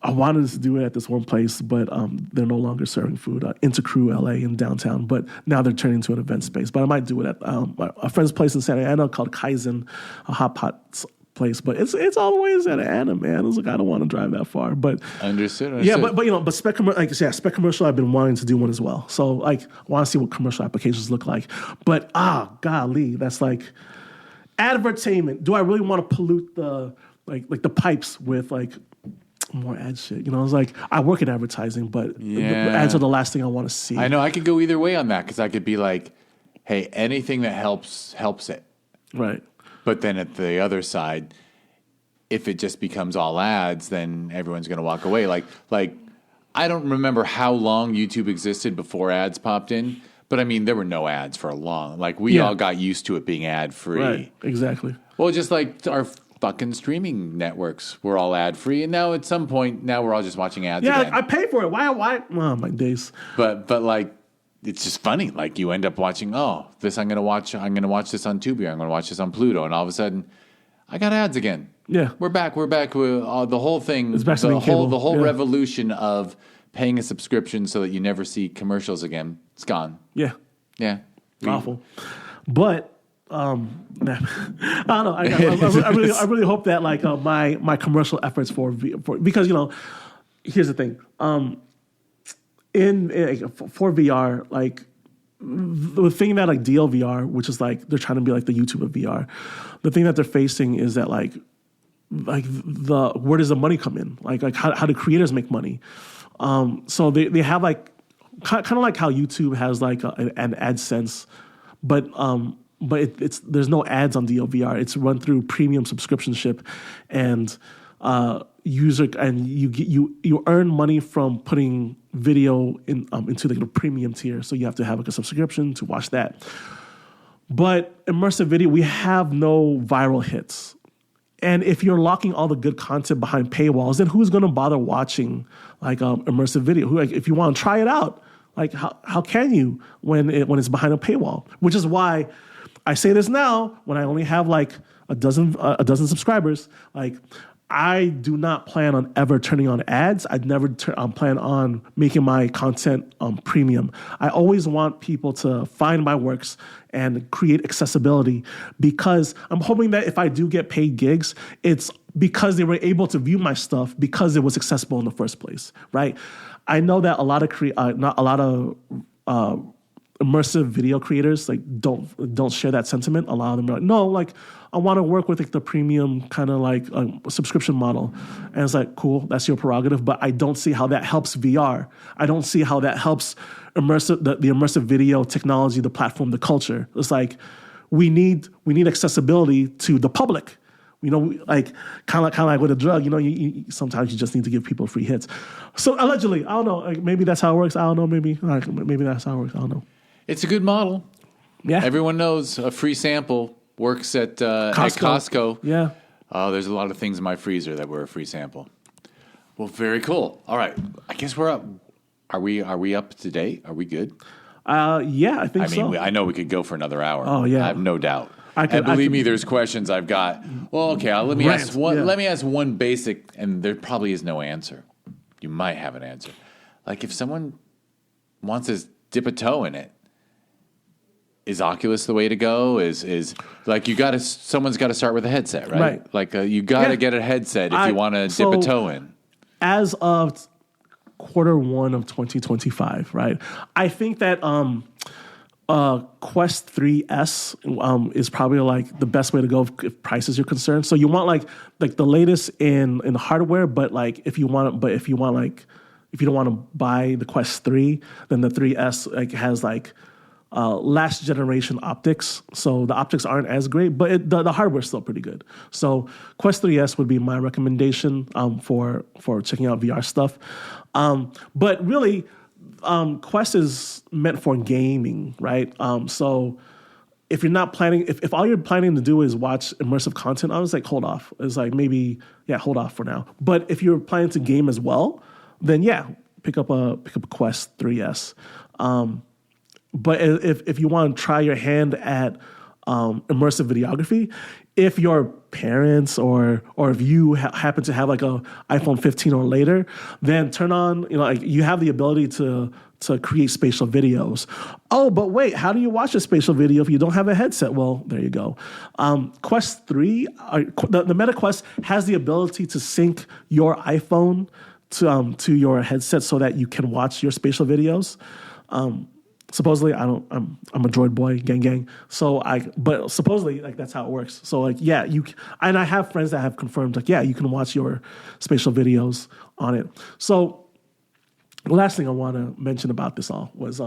I wanted to do it at this one place, but they're no longer serving food. Intercrew LA in downtown, but now they're turning into an event space. But I might do it at a friend's place in Santa Ana called Kaizen, a hot pot place. But it's all the way in Santa Ana, man. It's like I don't want to drive that far. But understood. Yeah, but spec spec commercial. I've been wanting to do one as well. So like, I want to see what commercial applications look like. But golly, that's like advertainment. Do I really want to pollute the the pipes with like more ad shit? It's like I work in advertising, but the ads are the last thing I want to see. I know I could go either way on that because I could be like, hey, anything that helps it, right? But then at the other side, if it just becomes all ads, then everyone's going to walk away. Like I don't remember how long YouTube existed before ads popped in, but I mean there were no ads for a long. Like we all got used to it being ad free. Right, exactly. Well, just like our fucking streaming networks were all ad free, and now at some point, we're all just watching ads. Yeah, again. I pay for it. Why? Oh my days. But like, it's just funny. Like you end up watching. Oh, this I'm gonna watch. I'm gonna watch this on Tubi. I'm gonna watch this on Pluto, and all of a sudden, I got ads again. Yeah, we're back. With the whole thing. It's back to the whole revolution of paying a subscription so that you never see commercials again. It's gone. Yeah. Awful. But. I don't know. I really hope that like my commercial efforts for because here's the thing. For VR, like the thing that like DLVR, which is like they're trying to be like the YouTube of VR, the thing that they're facing is that like where does the money come in? Like how do creators make money? So they have like kind of like how YouTube has like an AdSense, but there's no ads on DLVR. It's run through premium subscriptionship, and you earn money from putting video into the premium tier. So you have to have like a subscription to watch that. But immersive video, we have no viral hits. And if you're locking all the good content behind paywalls, then who's going to bother watching like immersive video? If you want to try it out, like how can you when it's behind a paywall? Which is why I say this now when I only have like a dozen subscribers. Like I do not plan on ever turning on ads. I'd never plan on making my content premium. I always want people to find my works and create accessibility, because I'm hoping that if I do get paid gigs, it's because they were able to view my stuff because it was accessible in the first place, right? I know that a lot of immersive video creators like don't share that sentiment. A lot of them are like, no, like I want to work with like the premium kind of like subscription model, and it's like, cool, that's your prerogative, but I don't see how that helps VR. I don't see how that helps the immersive video technology, the platform, the culture. It's like we need accessibility to the public. Like kind of like with a drug. You sometimes you just need to give people free hits. So allegedly, I don't know. Like maybe that's how it works. I don't know. Maybe that's how it works. I don't know. It's a good model. Yeah. Everyone knows a free sample works at Costco. Yeah. There's a lot of things in my freezer that were a free sample. Well, very cool. All right. I guess we're up. Are we up to date? Are we good? Yeah, I think so. I know we could go for another hour. Oh, yeah. I have no doubt. And believe me, there's questions I've got. Well, okay, let me ask one. Yeah. Let me ask one basic, and there probably is no answer. You might have an answer. Like if someone wants to dip a toe in it, is Oculus the way to go? Is like someone's got to start with a headset, right? Right. Like you got to get a headset if you want to dip a toe in. As of Q1 of 2025, right? I think that Quest 3S is probably like the best way to go if prices are concerned. So you want like the latest in hardware, but like if you don't want to buy the Quest 3, then the 3S like has like last generation optics. So the optics aren't as great, but the hardware's still pretty good. So Quest 3S would be my recommendation for checking out VR stuff. But really, Quest is meant for gaming, right? So if you're not planning, if all you're planning to do is watch immersive content, I was like, hold off. It's like hold off for now. But if you're planning to game as well, then pick up a Quest 3S. But if you want to try your hand at immersive videography, if your parents or if you happen to have like a iPhone 15 or later, then turn on, like you have the ability to create spatial videos. Oh, but wait, how do you watch a spatial video if you don't have a headset? Well, there you go. Quest 3, the Meta Quest has the ability to sync your iPhone to your headset so that you can watch your spatial videos. Supposedly, I'm a Droid boy, gang. But supposedly, like that's how it works. So like, and I have friends that have confirmed, like, you can watch your spatial videos on it. So the last thing I want to mention about this all was,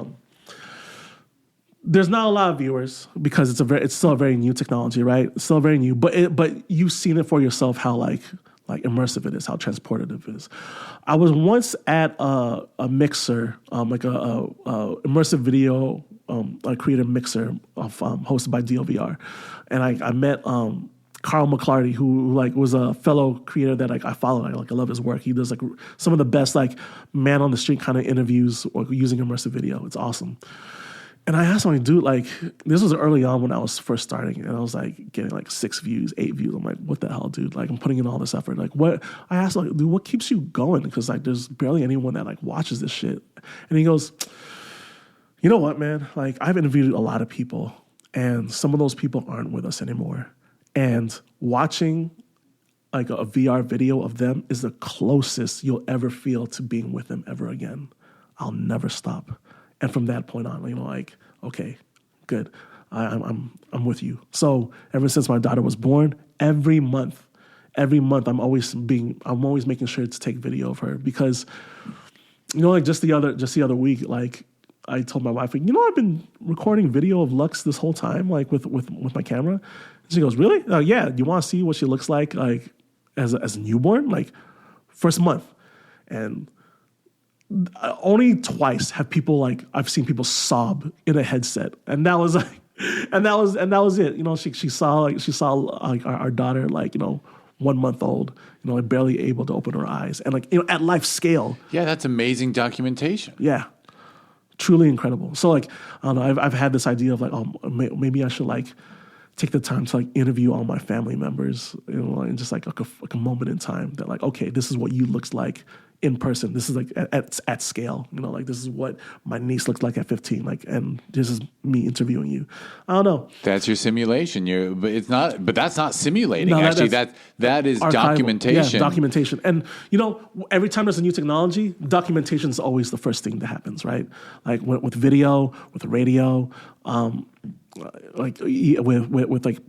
there's not a lot of viewers because it's still a very new technology, right? It's still very new, but you've seen it for yourself how like immersive it is, how transportative it is. I was once at a mixer, like a immersive video creator mixer hosted by DLVR, and I met Carl McClarty, who like was a fellow creator that I follow. I love his work. He does like some of the best like man on the street kind of interviews using immersive video. It's awesome. And I asked him, dude, like, this was early on when I was first starting, and I was like getting like 6 views, 8 views. I'm like, what the hell, dude? Like, I'm putting in all this effort. Like, what? I asked, like, dude, what keeps you going? Because like, there's barely anyone that like watches this shit. And he goes, you know what, man? Like, I've interviewed a lot of people, and some of those people aren't with us anymore. And watching like a VR video of them is the closest you'll ever feel to being with them ever again. I'll never stop. And from that point on, like, okay, good, I'm with you. So ever since my daughter was born, every month, I'm always making sure to take video of her because, like just the other week, like I told my wife, I've been recording video of Lux this whole time, like with my camera. And she goes, really? Yeah. Do you want to see what she looks like as a newborn, like first month? And only twice have I've seen people sob in a headset, and that was like, and that was it. She saw our daughter 1 month old, like barely able to open her eyes, and at life scale. Yeah, that's amazing documentation. Yeah, truly incredible. So I don't know. I've had this idea of maybe I should take the time to interview all my family members, and just like a moment in time that okay, this is what you looks like in person. This is at scale, this is what my niece looks like at 15, and this is me interviewing you. I don't know. That's your simulation. But that's not simulating. No, actually, that is archival. Documentation. Yeah, documentation. And every time there's a new technology, documentation is always the first thing that happens, right? Like with video, with radio, with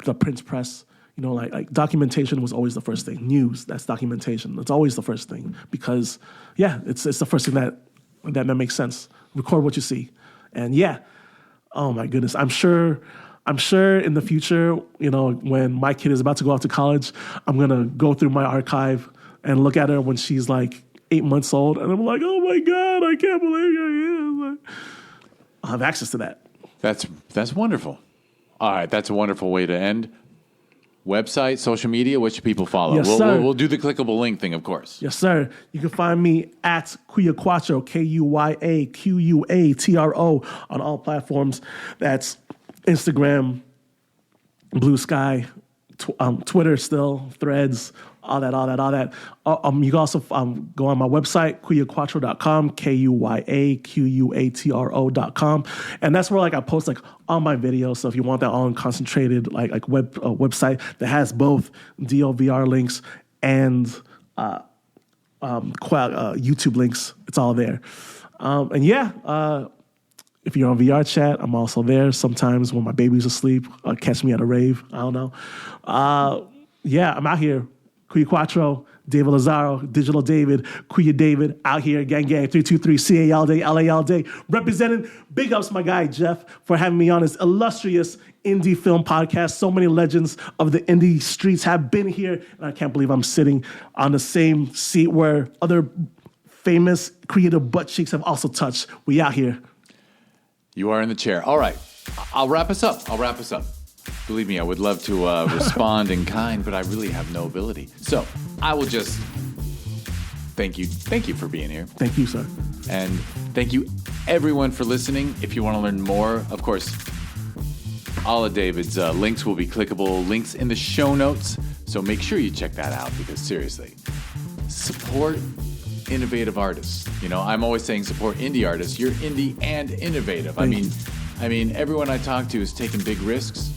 the print press. Like documentation was always the first thing. News, that's documentation. It's always the first thing because, it's the first thing that makes sense. Record what you see, and oh my goodness, I'm sure in the future, when my kid is about to go off to college, I'm gonna go through my archive and look at her when she's 8 months old, and I'm like, oh my God, I can't believe you're here. I'll have access to that. That's wonderful. All right, that's a wonderful way to end. website, social media? What should people follow? Yes, sir. We'll do the clickable link thing, of course. Yes, sir. You can find me at Kuya Quatro, KuyaQuatro, on all platforms. That's Instagram, Blue Sky, Twitter still, Threads, all that. You can also go on my website, KuyaQuatro.com, KuyaQuatro.com, and that's where I post all my videos. So if you want that all in concentrated website that has both DOVR links and YouTube links, it's all there. If you're on VR chat, I'm also there. Sometimes when my baby's asleep, catch me at a rave. I don't know. I'm out here. Kuya Quatro, David Lazaro, Digital David, Kuya David, out here, gang, 323, CA all day, LA all day, representing. Big ups, my guy, Jeff, for having me on this illustrious indie film podcast. So many legends of the indie streets have been here, and I can't believe I'm sitting on the same seat where other famous creative butt cheeks have also touched. We out here. You are in the chair. All right. I'll wrap us up. Believe me, I would love to respond in kind, but I really have no ability. So I will just thank you. Thank you for being here. Thank you, sir. And thank you, everyone, for listening. If you want to learn more, of course, all of David's links will be clickable links in the show notes. So make sure you check that out because seriously, support innovative artists. I'm always saying support indie artists. You're indie and innovative. I mean, everyone I talk to is taking big risks.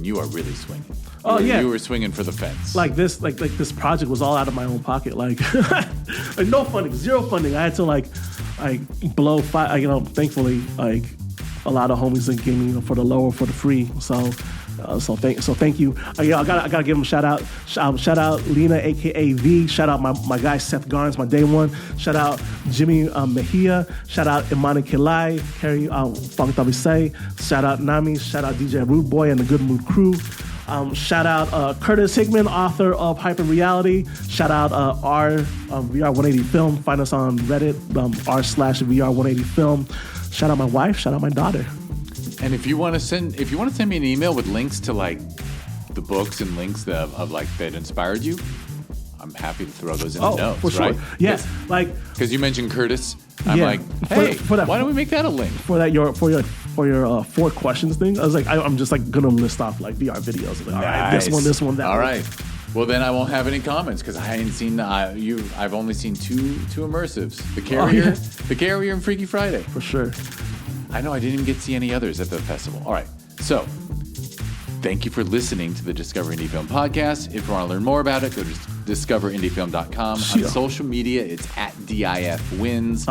You are really swinging. You were swinging for the fence. This project was all out of my own pocket. No funding, zero funding. I had to blow thankfully, a lot of homies that gave me for the low or for the free. So thank you. I gotta give them a shout out. Shout out Lena, aka V. Shout out my guy Seth Garnes, my day one. Shout out Jimmy Mejia. Shout out Imani Kilai, Carrie Funk Tabisay. Shout out Nami. Shout out DJ Rude Boy and the Good Mood Crew. Shout out Curtis Hickman, author of Hyper Reality. Shout out R VR 180 Film. Find us on Reddit r/VR 180 Film. Shout out my wife. Shout out my daughter. And if you want to send me an email with links to the books and links that inspired you, I'm happy to throw those in the notes. For sure. Right? Yes, because you mentioned Curtis. I'm hey, why don't we make that a link for that your 4 questions thing? I was I'm just gonna list off VR videos. All right, this one, that. All right. Well, then I won't have any comments because I ain't seen I've only seen two immersives: the Carrier, and Freaky Friday. For sure. I know I didn't even get to see any others at the festival. All right. So, thank you for listeing to the Discover Indie Film podcast. If you want to learn more about it, go to discoverindiefilm.com. On social media, it's at DIFWins.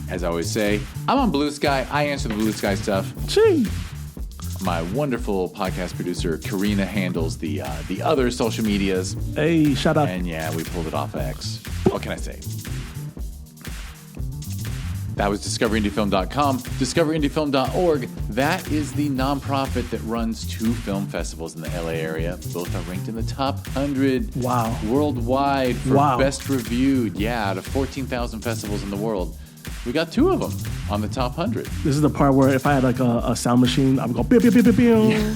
As I always say, I'm on Blue Sky. I answer the Blue Sky stuff. Gee. My wonderful podcast producer, Karina, handles the other social medias. Hey, shout out. And we pulled it off X. What can I say? That was discoverindiefilm.com. Discoverindiefilm.org. That is the nonprofit that runs 2 film festivals in the LA area. Both are ranked in the top 100 worldwide for best reviewed. Yeah, out of 14,000 festivals in the world, we got 2 of them on the top 100. This is the part where if I had a sound machine, I would go pew, pew, pew, pew, pew. Yeah.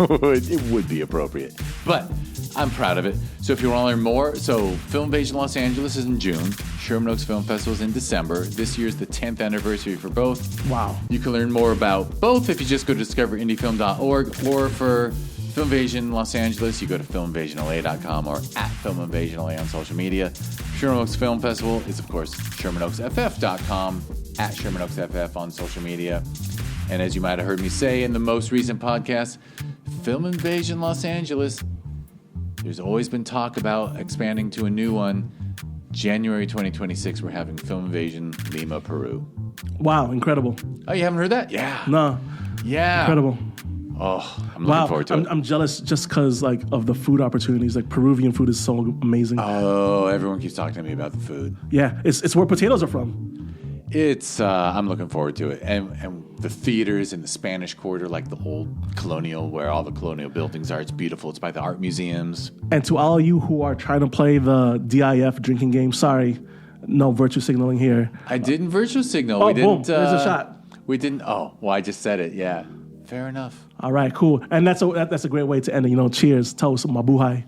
It would be appropriate. But I'm proud of it. So if you want to learn more, Film Invasion Los Angeles is in June. Sherman Oaks Film Festival is in December. This year's the 10th anniversary for both. Wow. You can learn more about both if you just go to discoverindiefilm.org, or for Film Invasion Los Angeles, you go to filminvasionla.com or at filminvasionla on social media. Sherman Oaks Film Festival is, of course, shermanoaksff.com, at shermanoaksff on social media. And as you might have heard me say in the most recent podcast, Film Invasion Los Angeles, there's always been talk about expanding to a new one. January 2026, we're having Film Invasion Lima, Peru. Wow, incredible. Oh, you haven't heard that? Yeah. No. Yeah. Incredible. Oh, I'm looking forward to it. I'm jealous just because of the food opportunities. Peruvian food is so amazing. Oh, everyone keeps talking to me about the food. Yeah, it's where potatoes are from. It's I'm looking forward to it, and the theaters in the Spanish Quarter, like the old colonial, where all the colonial buildings are. It's beautiful. It's by the art museums. And to all of you who are trying to play the DIF drinking game, sorry, no virtue signaling here. I didn't virtue signal. Oh, we didn't. boom! There's a shot. We didn't. Oh, well, I just said it. Yeah. Fair enough. All right, cool. And that's a great way to end it. Cheers, toast, mabuhay.